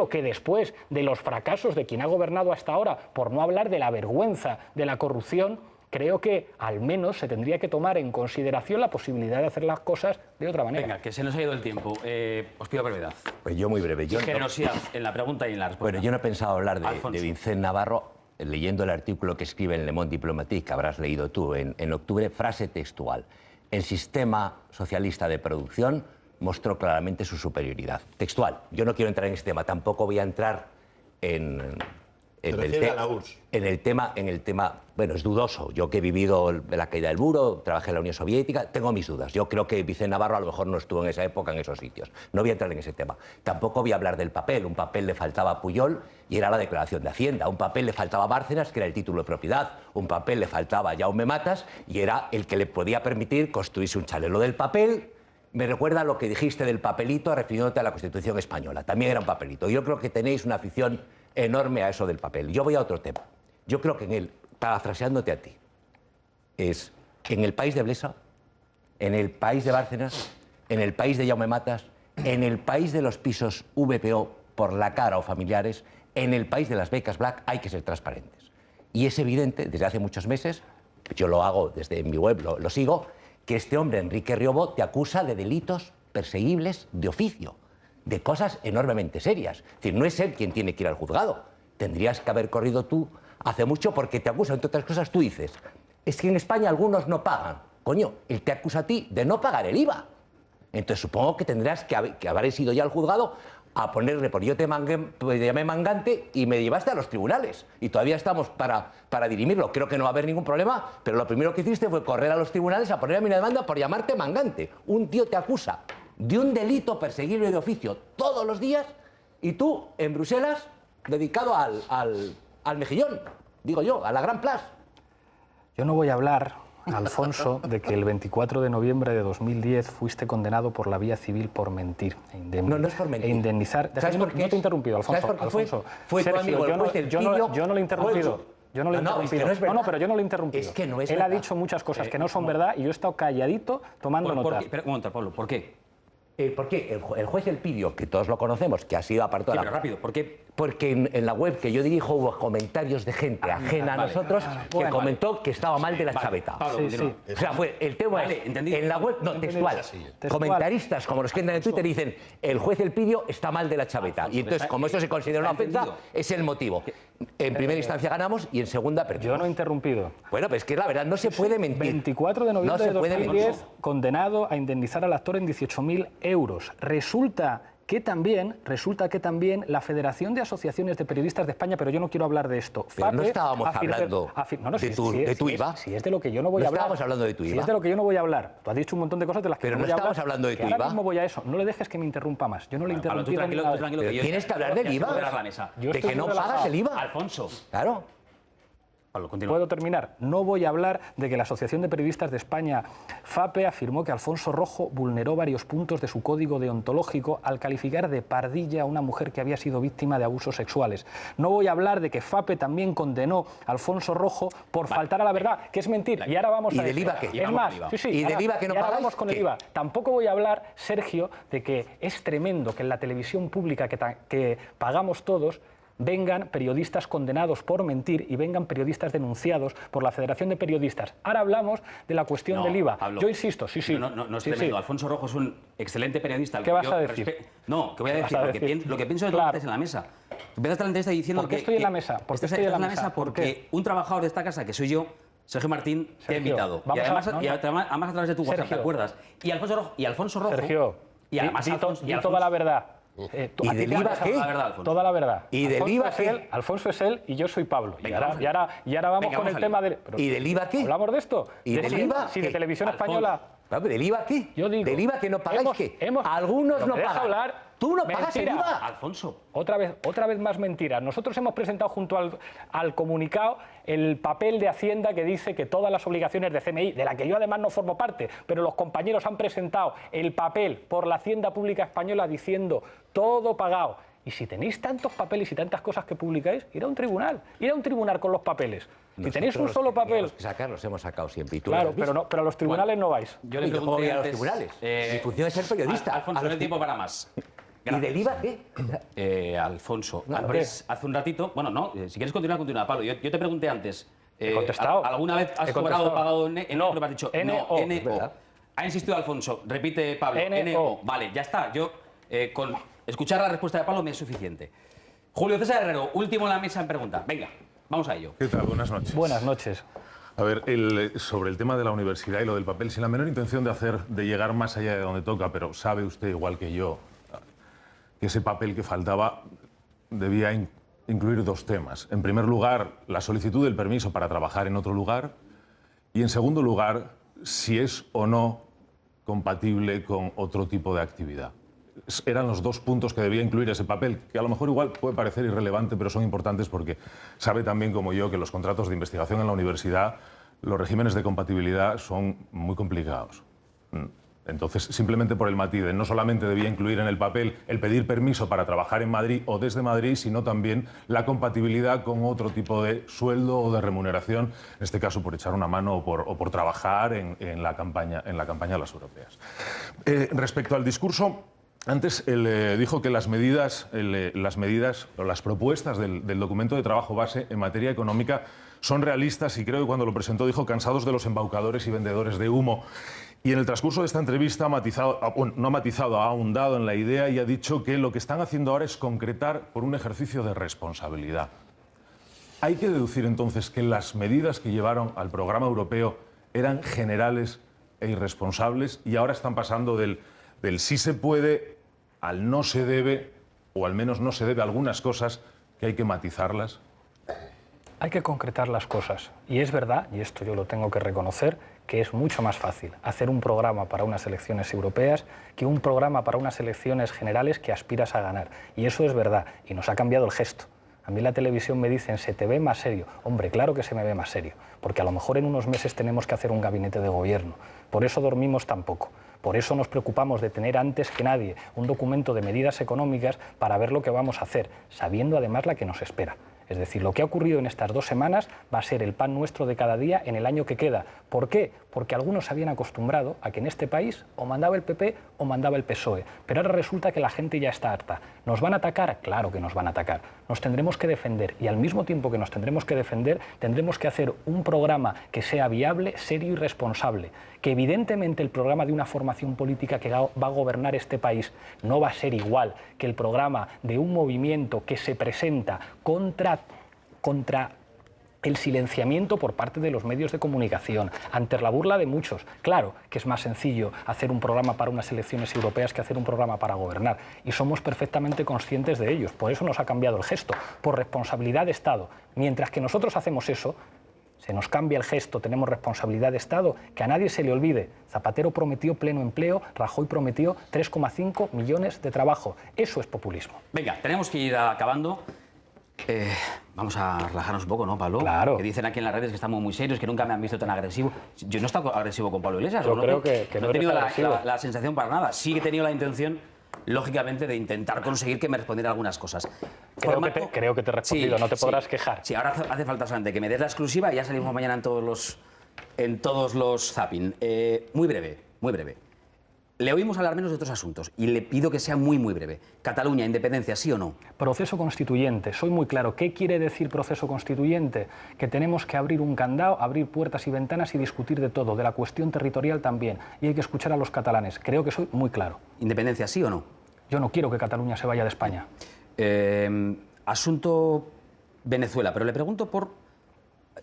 que después de los fracasos de quien ha gobernado hasta ahora, por no hablar de la vergüenza de la corrupción, creo que al menos se tendría que tomar en consideración la posibilidad de hacer las cosas de otra manera. Venga, que se nos ha ido el tiempo. Os pido brevedad. Pues yo muy breve. Generosidad en la pregunta y en la respuesta. Bueno, yo no he pensado hablar de Vicent Navarro, leyendo el artículo que escribe en Le Monde Diplomatique, que habrás leído tú en octubre, frase textual. El sistema socialista de producción mostró claramente su superioridad. Textual. Yo no quiero entrar en ese tema, tampoco voy a entrar en el tema, bueno, es dudoso. Yo que he vivido la caída del muro, trabajé en la Unión Soviética, tengo mis dudas. Yo creo que Vicent Navarro a lo mejor no estuvo en esa época en esos sitios. No voy a entrar en ese tema. Tampoco voy a hablar del papel. Un papel le faltaba a Pujol y era la declaración de Hacienda. Un papel le faltaba a Bárcenas, que era el título de propiedad. Un papel le faltaba a Jaume Matas y era el que le podía permitir construirse un chalet. Lo del papel me recuerda a lo que dijiste del papelito refiriéndote a la Constitución española. También era un papelito. Yo creo que tenéis una afición enorme a eso del papel. Yo voy a otro tema. Yo creo que parafraseándote a ti, es en el país de Blesa, en el país de Bárcenas, en el país de Jaume Matas, en el país de los pisos VPO por la cara o familiares, en el país de las becas Black hay que ser transparentes. Y es evidente, desde hace muchos meses, yo lo hago desde mi web, lo sigo, que este hombre, Enrique Riobó, te acusa de delitos perseguibles de oficio, de cosas enormemente serias. Es decir, no es él quien tiene que ir al juzgado. Tendrías que haber corrido tú hace mucho porque te acusa, entre otras cosas, tú dices, es que en España algunos no pagan. Coño, él te acusa a ti de no pagar el IVA. Entonces supongo que tendrás que haber ido ya al juzgado a ponerle por yo te llamé mangante y me llevaste a los tribunales. Y todavía estamos para dirimirlo. Creo que no va a haber ningún problema, pero lo primero que hiciste fue correr a los tribunales a poner a mi demanda por llamarte mangante. Un tío te acusa de un delito perseguible de oficio todos los días y tú, en Bruselas, dedicado al mejillón, digo yo, a la Gran Place. Yo no voy a hablar, Alfonso, de que el 24 de noviembre de 2010 fuiste condenado por la vía civil por mentir. No, no es por mentir. E indemnizar. ¿Sabes por qué? No te he interrumpido, Alfonso. ¿Sabes por qué Alfonso, fue tu amigo el juez del Pidio? Yo no le he interrumpido. Yo no le he interrumpido. No, pero yo no le he interrumpido. Es que no es Él verdad. ha dicho muchas cosas que no son verdad y yo he estado calladito tomando nota. Un momento, Pablo, ¿por qué? ¿Por qué? El juez del Pidio, que todos lo conocemos, que ha sido apartado... Sí, pero rápido, ¿por qué? Porque en la web que yo dirijo hubo comentarios de gente ajena a nosotros que comentó que estaba mal de la chaveta. Pablo, O sea, fue el tema en la web, no, textual. Comentaristas como los que entran en Twitter dicen el juez del Pidio está mal de la chaveta. Y entonces, como esto se considera una ofensa, es el motivo. En primera instancia ganamos y en segunda perdimos. Yo no he interrumpido. Bueno, pues es que la verdad no se puede mentir. 24 de noviembre de 2010, condenado a indemnizar al actor en 18.000 euros. Resulta que también la Federación de Asociaciones de Periodistas de España, pero yo no quiero hablar de esto. Pero no estábamos hablando de tu IVA. Si es de lo que yo no voy a hablar. No estábamos hablando de tu IVA. Si es de lo que yo no voy a hablar. Tú has dicho un montón de cosas de las que pero no voy a hablar. Pero no estamos hablando de tu IVA. Ahora mismo voy a eso. No le dejes que me interrumpa más. Yo no le he interrumpido. Tranquilo, pero tienes que hablar del IVA. De que no pagas el IVA. Alfonso. Claro. ¿Puedo terminar? No voy a hablar de que la Asociación de Periodistas de España, FAPE, afirmó que Alfonso Rojo vulneró varios puntos de su código deontológico al calificar de pardilla a una mujer que había sido víctima de abusos sexuales. No voy a hablar de que FAPE también condenó a Alfonso Rojo por faltar a la verdad, que es mentir. Y ahora vamos ¿Y a... del IVA qué? Es más, ¿Y del IVA que no pagáis? Ahora vamos con el IVA. Tampoco voy a hablar, Sergio, de que es tremendo que en la televisión pública que pagamos todos vengan periodistas condenados por mentir y vengan periodistas denunciados por la Federación de Periodistas. Ahora hablamos de la cuestión del IVA. Pablo, yo insisto, No es tremendo. Alfonso Rojo es un excelente periodista. ¿Qué vas a decir? No, ¿qué voy a decir? Lo que pienso es lo que estés en la mesa. Empezaste la entrevista diciendo ¿Por qué estoy en la mesa? ¿Por qué estoy en la mesa? Porque un trabajador de esta casa, que soy yo, Sergio Martín, te ha invitado. Y además a través de tu WhatsApp, ¿te acuerdas? Y Alfonso Rojo... Sergio, y además di toda la verdad. ¿Y del IVA qué? Toda la verdad. ¿Y del IVA qué? Alfonso es él y yo soy Pablo. Y ahora vamos con el tema del... ¿Y del IVA qué? ¿Hablamos de esto? ¿Y del IVA? Si de Televisión Española... ¿Del IVA qué? Yo digo... ¿Del IVA que no pagáis qué? Algunos no pagan. ¿Tú no pagas el IVA? Alfonso. Otra vez más mentiras. Nosotros hemos presentado junto al comunicado el papel de Hacienda que dice que todas las obligaciones de CNI, de la que yo además no formo parte, pero los compañeros han presentado el papel por la Hacienda Pública Española diciendo todo pagado. Y si tenéis tantos papeles y tantas cosas que publicáis, ir a un tribunal con los papeles. Si tenéis un solo papel... Los hemos sacado siempre. Claro, pero a los tribunales no vais. Yo le pregunté a los tribunales. Mi función es ser periodista. Alfonso, no hay tiempo para más. ¿Y del IVA qué? Alfonso, hace un ratito... Bueno, no, si quieres continuar, continúa. Pablo, yo te pregunté antes... He contestado. ¿Alguna vez has cobrado o pagado en NO? Me has dicho NO. NO. Ha insistido Alfonso. Repite, Pablo. NO. Vale, ya está. Yo, con escuchar la respuesta de Pablo me es suficiente. Julio César Herrero, último en la mesa en pregunta. Venga, vamos a ello. ¿Qué tal? Buenas noches. Buenas noches. A ver, sobre el tema de la universidad y lo del papel, sin la menor intención de llegar más allá de donde toca, pero sabe usted, igual que yo, que ese papel que faltaba debía incluir dos temas. En primer lugar, la solicitud del permiso para trabajar en otro lugar y, en segundo lugar, si es o no compatible con otro tipo de actividad. Eran los dos puntos que debía incluir ese papel, que a lo mejor igual puede parecer irrelevante, pero son importantes porque sabe también como yo que los contratos de investigación en la universidad, los regímenes de compatibilidad son muy complicados. Entonces, simplemente por el matiz de no solamente debía incluir en el papel el pedir permiso para trabajar en Madrid o desde Madrid, sino también la compatibilidad con otro tipo de sueldo o de remuneración, en este caso por echar una mano o por trabajar en la campaña de las europeas. Respecto al discurso, antes dijo que las medidas o las propuestas del documento de trabajo base en materia económica son realistas y creo que cuando lo presentó dijo cansados de los embaucadores y vendedores de humo. Y en el transcurso de esta entrevista ha ahondado en la idea y ha dicho que lo que están haciendo ahora es concretar por un ejercicio de responsabilidad. Hay que deducir entonces que las medidas que llevaron al programa europeo eran generales e irresponsables y ahora están pasando del sí se puede al no se debe o al menos no se debe a algunas cosas que hay que matizarlas? Hay que concretar las cosas. Y es verdad, y esto yo lo tengo que reconocer, que es mucho más fácil hacer un programa para unas elecciones europeas que un programa para unas elecciones generales que aspiras a ganar. Y eso es verdad. Y nos ha cambiado el gesto. A mí en la televisión me dicen, ¿se te ve más serio? Hombre, claro que se me ve más serio, porque a lo mejor en unos meses tenemos que hacer un gabinete de gobierno. Por eso dormimos tan poco. Por eso nos preocupamos de tener antes que nadie un documento de medidas económicas para ver lo que vamos a hacer, sabiendo además la que nos espera. Es decir, lo que ha ocurrido en estas 2 semanas va a ser el pan nuestro de cada día en el año que queda. ¿Por qué? Porque algunos se habían acostumbrado a que en este país o mandaba el PP o mandaba el PSOE. Pero ahora resulta que la gente ya está harta. ¿Nos van a atacar? Claro que nos van a atacar. Nos tendremos que defender y al mismo tiempo que nos tendremos que defender, tendremos que hacer un programa que sea viable, serio y responsable. Que evidentemente el programa de una formación política que va a gobernar este país no va a ser igual que el programa de un movimiento que se presenta contra el silenciamiento por parte de los medios de comunicación, ante la burla de muchos. Claro que es más sencillo hacer un programa para unas elecciones europeas que hacer un programa para gobernar, y somos perfectamente conscientes de ellos. Por eso nos ha cambiado el gesto, por responsabilidad de Estado. Mientras que nosotros hacemos eso, se nos cambia el gesto, tenemos responsabilidad de Estado, que a nadie se le olvide. Zapatero prometió pleno empleo, Rajoy prometió 3,5 millones de trabajo. Eso es populismo. Venga, tenemos que ir acabando. Vamos a relajarnos un poco, ¿no, Pablo? Claro. Que dicen aquí en las redes que estamos muy serios, que nunca me han visto tan agresivo. Yo no he estado agresivo con Pablo Iglesias. Yo creo que no he tenido la sensación para nada. Sí he tenido la intención, lógicamente, de intentar conseguir que me respondiera algunas cosas. Creo que te he respondido, sí, no te podrás quejar. Sí, ahora hace falta solamente que me des la exclusiva y ya salimos mañana en todos los zapping. Muy breve, muy breve. Le oímos hablar menos de otros asuntos y le pido que sea muy, muy breve. Cataluña, independencia, ¿sí o no? Proceso constituyente. Soy muy claro. ¿Qué quiere decir proceso constituyente? Que tenemos que abrir un candado, abrir puertas y ventanas y discutir de todo, de la cuestión territorial también. Y hay que escuchar a los catalanes. Creo que soy muy claro. ¿Independencia, sí o no? Yo no quiero que Cataluña se vaya de España. Asunto Venezuela, pero le pregunto por...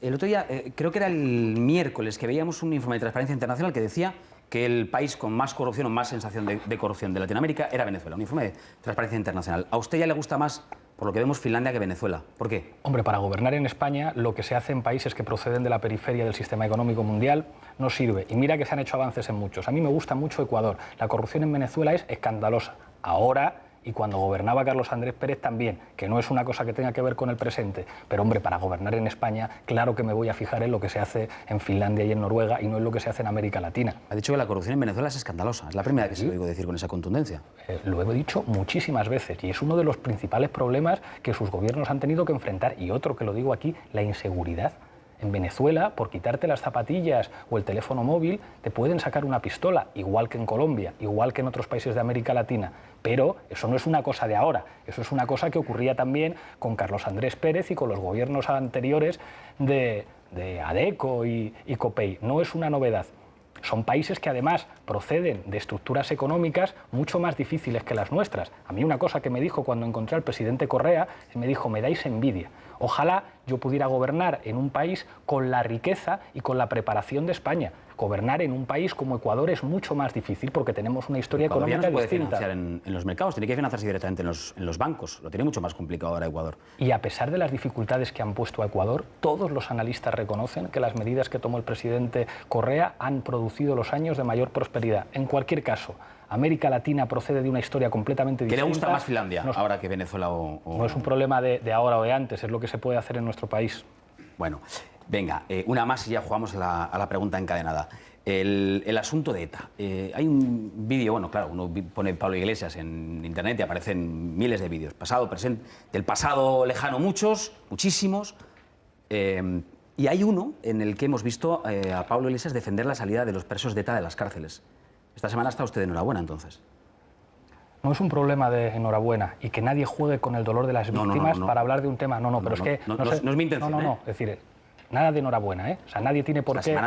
El otro día, creo que era el miércoles, que veíamos un informe de Transparencia Internacional que decía que el país con más corrupción o más sensación de corrupción de Latinoamérica era Venezuela. Un informe de Transparencia Internacional. ¿A usted ya le gusta más, por lo que vemos, Finlandia que Venezuela? ¿Por qué? Hombre, para gobernar en España lo que se hace en países que proceden de la periferia del sistema económico mundial no sirve. Y mira que se han hecho avances en muchos. A mí me gusta mucho Ecuador. La corrupción en Venezuela es escandalosa. Ahora... Y cuando gobernaba Carlos Andrés Pérez también, que no es una cosa que tenga que ver con el presente. Pero, hombre, para gobernar en España, claro que me voy a fijar en lo que se hace en Finlandia y en Noruega y no en lo que se hace en América Latina. Ha dicho que la corrupción en Venezuela es escandalosa. Es la primera vez que se lo oigo decir con esa contundencia. Lo he dicho muchísimas veces y es uno de los principales problemas que sus gobiernos han tenido que enfrentar. Y otro que lo digo aquí, la inseguridad. En Venezuela, por quitarte las zapatillas o el teléfono móvil, te pueden sacar una pistola, igual que en Colombia, igual que en otros países de América Latina. Pero eso no es una cosa de ahora, eso es una cosa que ocurría también con Carlos Andrés Pérez y con los gobiernos anteriores de ADECO y COPEI. No es una novedad. Son países que además proceden de estructuras económicas mucho más difíciles que las nuestras. A mí una cosa que me dijo cuando encontré al presidente Correa, me dijo, me dais envidia. Ojalá yo pudiera gobernar en un país con la riqueza y con la preparación de España. Gobernar en un país como Ecuador es mucho más difícil porque tenemos una historia económica distinta. No se puede financiar en los mercados, tiene que financiarse directamente en los bancos. Lo tiene mucho más complicado ahora Ecuador. Y a pesar de las dificultades que han puesto a Ecuador, todos los analistas reconocen que las medidas que tomó el presidente Correa han producido los años de mayor prosperidad. En cualquier caso, América Latina procede de una historia completamente distinta. ¿Qué le gusta más Finlandia ahora que Venezuela o...? No es un problema de ahora o de antes, es lo que se puede hacer en nuestro país. Bueno, venga, una más y ya jugamos a la pregunta encadenada. El asunto de ETA. Hay un vídeo, bueno, claro, uno pone Pablo Iglesias en internet y aparecen miles de vídeos, pasado, presente, del pasado lejano muchísimos. Y hay uno en el que hemos visto a Pablo Iglesias defender la salida de los presos de ETA de las cárceles. Esta semana está usted de enhorabuena, entonces. No es un problema de enhorabuena y que nadie juegue con el dolor de las víctimas para hablar de un tema. No, pero es que... No es mi intención. Es decir, nada de enhorabuena, ¿eh? O sea, nadie tiene por qué...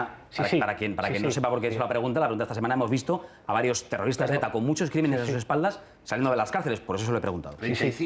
Para quien no sepa por qué es la pregunta esta semana hemos visto a varios terroristas de ETA con muchos crímenes a sus espaldas saliendo de las cárceles, por eso se lo he preguntado.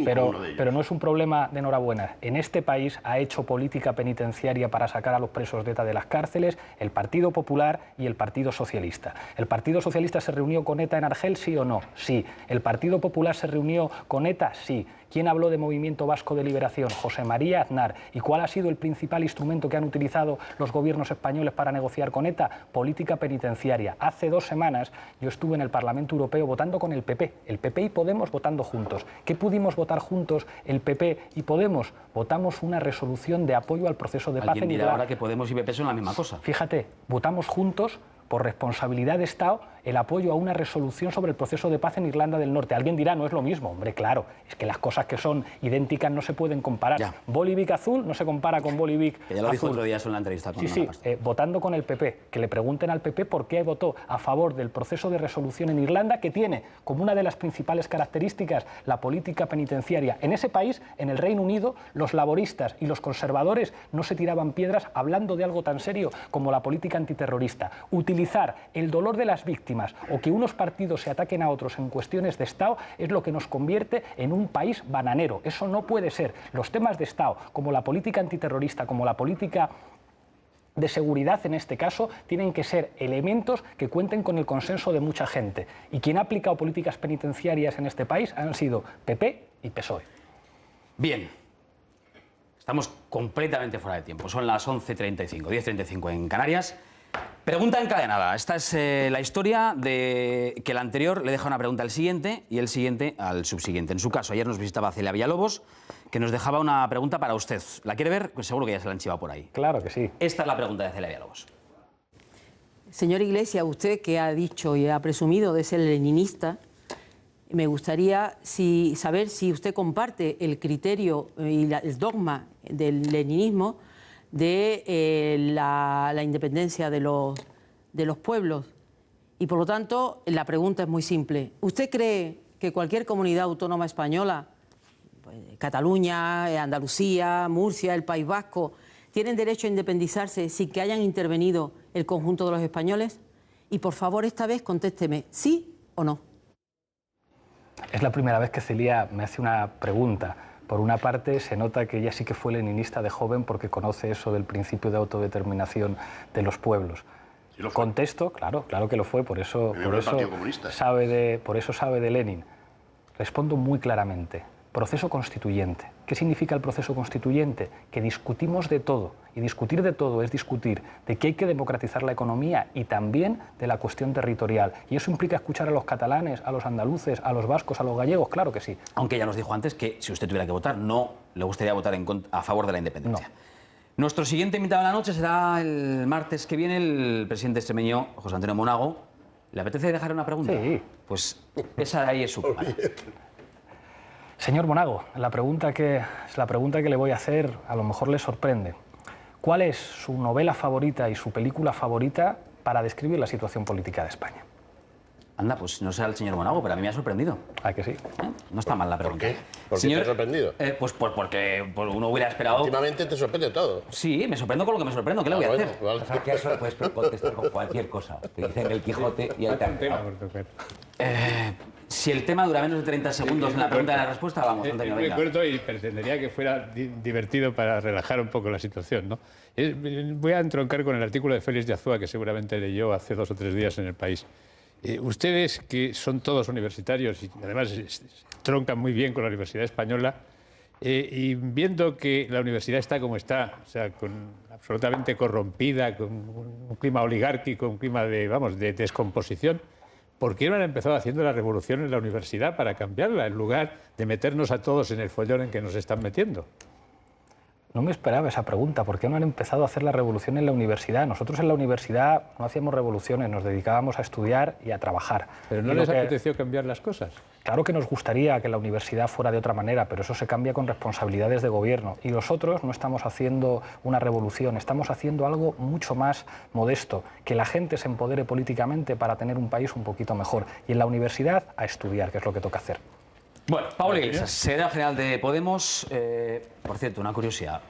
Pero no es un problema de enhorabuena. En este país ha hecho política penitenciaria para sacar a los presos de ETA de las cárceles el Partido Popular y el Partido Socialista. ¿El Partido Socialista se reunió con ETA en Argel, sí o no? Sí. ¿El Partido Popular se reunió con ETA? Sí. ¿Quién habló de Movimiento Vasco de Liberación? José María Aznar. ¿Y cuál ha sido el principal instrumento que han utilizado los gobiernos españoles para negociar con ETA? Política penitenciaria. Hace 2 semanas yo estuve en el Parlamento Europeo votando con el PP. El PP y Podemos votando juntos. ¿Qué pudimos votar juntos el PP y Podemos? Votamos una resolución de apoyo al proceso de paz en Irlanda. Ahora que Podemos y PP son la misma cosa. Fíjate, votamos juntos por responsabilidad de Estado el apoyo a una resolución sobre el proceso de paz en Irlanda del Norte. Alguien dirá, no es lo mismo. Hombre, claro, es que las cosas que son idénticas no se pueden comparar. Bolivic azul no se compara con Bolivic azul. Ya lo dijo otro día en la entrevista con votando con el PP. Que le pregunten al PP por qué votó a favor del proceso de resolución en Irlanda, que tiene como una de las principales características la política penitenciaria. En ese país, en el Reino Unido, los laboristas y los conservadores no se tiraban piedras hablando de algo tan serio como la política antiterrorista. Utilizar el dolor de las víctimas o que unos partidos se ataquen a otros en cuestiones de Estado es lo que nos convierte en un país bananero. Eso no puede ser. Los temas de Estado, como la política antiterrorista, como la política de seguridad en este caso, tienen que ser elementos que cuenten con el consenso de mucha gente. Y quien ha aplicado políticas penitenciarias en este país han sido PP y PSOE. Bien. Estamos completamente fuera de tiempo. Son las 11:35, 10:35 en Canarias. Pregunta encadenada. Esta es la historia de que el anterior le deja una pregunta al siguiente y el siguiente al subsiguiente. En su caso, ayer nos visitaba Celia Villalobos, que nos dejaba una pregunta para usted. ¿La quiere ver? Pues seguro que ya se la han chivado por ahí. Claro que sí. Esta es la pregunta de Celia Villalobos. Señor Iglesias, usted que ha dicho y ha presumido de ser leninista, me gustaría saber si usted comparte el criterio y el dogma del leninismo de la independencia de los pueblos. Y por lo tanto, la pregunta es muy simple. ¿Usted cree que cualquier comunidad autónoma española, pues, Cataluña, Andalucía, Murcia, el País Vasco, tienen derecho a independizarse sin que hayan intervenido el conjunto de los españoles? Y por favor, esta vez contésteme, ¿sí o no? Es la primera vez que Celia me hace una pregunta. Por una parte, se nota que ella sí que fue leninista de joven porque conoce eso del principio de autodeterminación de los pueblos. ¿Sí lo fue? Contesto, claro que lo fue, por eso sabe de Lenin. Respondo muy claramente. Proceso constituyente. ¿Qué significa el proceso constituyente? Que discutimos de todo, y discutir de todo es discutir de que hay que democratizar la economía y también de la cuestión territorial. Y eso implica escuchar a los catalanes, a los andaluces, a los vascos, a los gallegos, claro que sí. Aunque ya nos dijo antes que si usted tuviera que votar, no le gustaría votar a favor de la independencia. No. Nuestro siguiente invitado de la noche será el martes que viene el presidente extremeño, José Antonio Monago. ¿Le apetece dejar una pregunta? Sí. Pues esa de ahí es su cámara. Señor Monago, la pregunta que le voy a hacer a lo mejor le sorprende. ¿Cuál es su novela favorita y su película favorita para describir la situación política de España? Anda, pues no sé al señor Monago, pero a mí me ha sorprendido. ¿Ah, que sí? No está mal la pregunta. ¿Por qué? ¿Por qué te ha sorprendido? Pues porque uno hubiera esperado... Últimamente te sorprende todo. Sí, me sorprendo con lo que me sorprendo. ¿Qué le voy a hacer? Vale. O sea, que eso puedes contestar con cualquier cosa. Te dicen el Quijote y el tema. Si el tema dura menos de 30 segundos en la pregunta y la respuesta, vamos, Antonio, venga. Recuerdo y pretendería que fuera divertido para relajar un poco la situación, ¿no? Voy a entroncar con el artículo de Félix de Azúa que seguramente leyó hace 2 o 3 días en El País. Ustedes, que son todos universitarios y además troncan muy bien con la Universidad Española, y viendo que la universidad está como está, o sea, absolutamente corrompida, con un clima oligárquico, un clima de descomposición, ¿por qué no han empezado haciendo la revolución en la universidad para cambiarla, en lugar de meternos a todos en el follón en que nos están metiendo? No me esperaba esa pregunta. ¿Por qué no han empezado a hacer la revolución en la universidad? Nosotros en la universidad no hacíamos revoluciones, nos dedicábamos a estudiar y a trabajar. ¿Pero no les apeteció cambiar las cosas? Claro que nos gustaría que la universidad fuera de otra manera, pero eso se cambia con responsabilidades de gobierno. Y nosotros no estamos haciendo una revolución, estamos haciendo algo mucho más modesto, que la gente se empodere políticamente para tener un país un poquito mejor. Y en la universidad a estudiar, que es lo que toca hacer. Bueno, Pablo Iglesias, secretario general de Podemos. Por cierto, una curiosidad.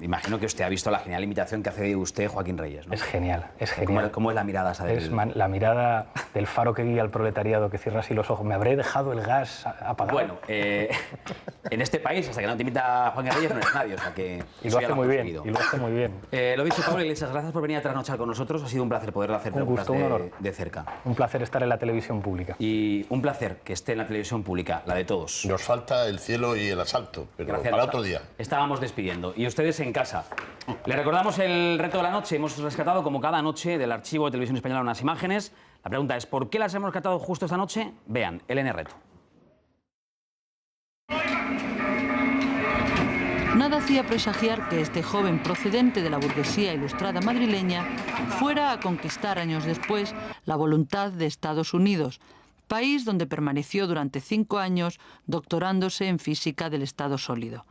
Imagino que usted ha visto la genial imitación que hace de usted Joaquín Reyes, ¿no? Es genial, es genial. ¿Cómo es la mirada esa del... La mirada del faro que guía al proletariado, que cierra así los ojos. ¿Me habré dejado el gas apagado? Bueno, en este país, hasta que no te imita Joaquín Reyes, no eres nadie. O sea que y lo hace muy bien, y lo hace muy bien. Lo dicho, Pablo Iglesias, gracias por venir a trasnochar con nosotros. Ha sido un placer poderlo hacer preguntas un honor. de cerca. Un placer estar en la televisión pública. Y un placer que esté en la televisión pública, la de todos. Nos falta el cielo y el asalto, pero Gracias. para otro día. Estábamos despidiendo. Y ustedes en casa. Les recordamos el reto de la noche. Hemos rescatado, como cada noche, del archivo de Televisión Española unas imágenes. La pregunta es, ¿por qué las hemos rescatado justo esta noche? Vean, el N-Reto. Nada hacía presagiar que este joven procedente de la burguesía ilustrada madrileña fuera a conquistar años después la voluntad de Estados Unidos, país donde permaneció durante 5 años doctorándose en física del estado sólido.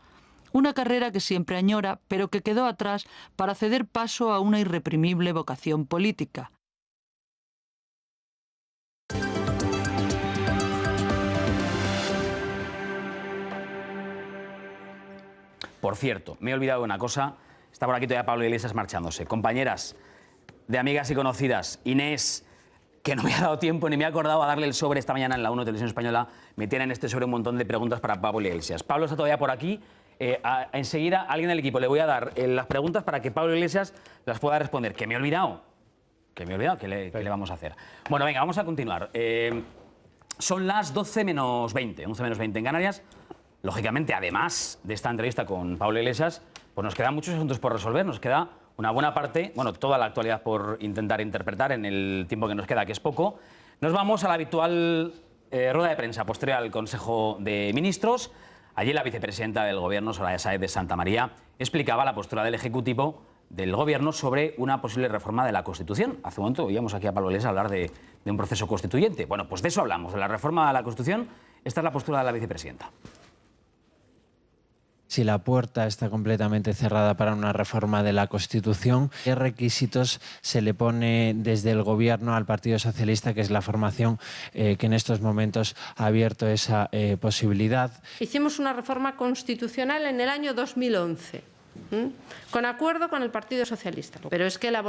Una carrera que siempre añora, pero que quedó atrás para ceder paso a una irreprimible vocación política. Por cierto, me he olvidado de una cosa. Está por aquí todavía Pablo Iglesias marchándose. Compañeras de amigas y conocidas, Inés, que no me ha dado tiempo ni me he acordado a darle el sobre esta mañana en la 1 Televisión Española, me tiene en este sobre un montón de preguntas para Pablo Iglesias. Pablo está todavía por aquí. Enseguida alguien del equipo le voy a dar las preguntas para que Pablo Iglesias las pueda responder. ¿Que me he olvidado? ¿Que me he olvidado? ¿Qué le vamos a hacer? Bueno, venga, vamos a continuar. Son las 12 menos 20, 11 menos 20 en Canarias. Lógicamente, además de esta entrevista con Pablo Iglesias, pues nos quedan muchos asuntos por resolver. Nos queda una buena parte, bueno, toda la actualidad por intentar interpretar en el tiempo que nos queda, que es poco. Nos vamos a la habitual rueda de prensa posterior al Consejo de Ministros. Allí la vicepresidenta del Gobierno, Soraya Sáez de Santamaría, explicaba la postura del Ejecutivo del Gobierno sobre una posible reforma de la Constitución. Hace un momento oíamos aquí a Pablo Iglesias hablar de un proceso constituyente. Bueno, pues de eso hablamos, de la reforma de la Constitución. Esta es la postura de la vicepresidenta. Si la puerta está completamente cerrada para una reforma de la Constitución, ¿qué requisitos se le pone desde el Gobierno al Partido Socialista, que es la formación que en estos momentos ha abierto esa posibilidad? Hicimos una reforma constitucional en el año 2011, con acuerdo con el Partido Socialista. Pero es que la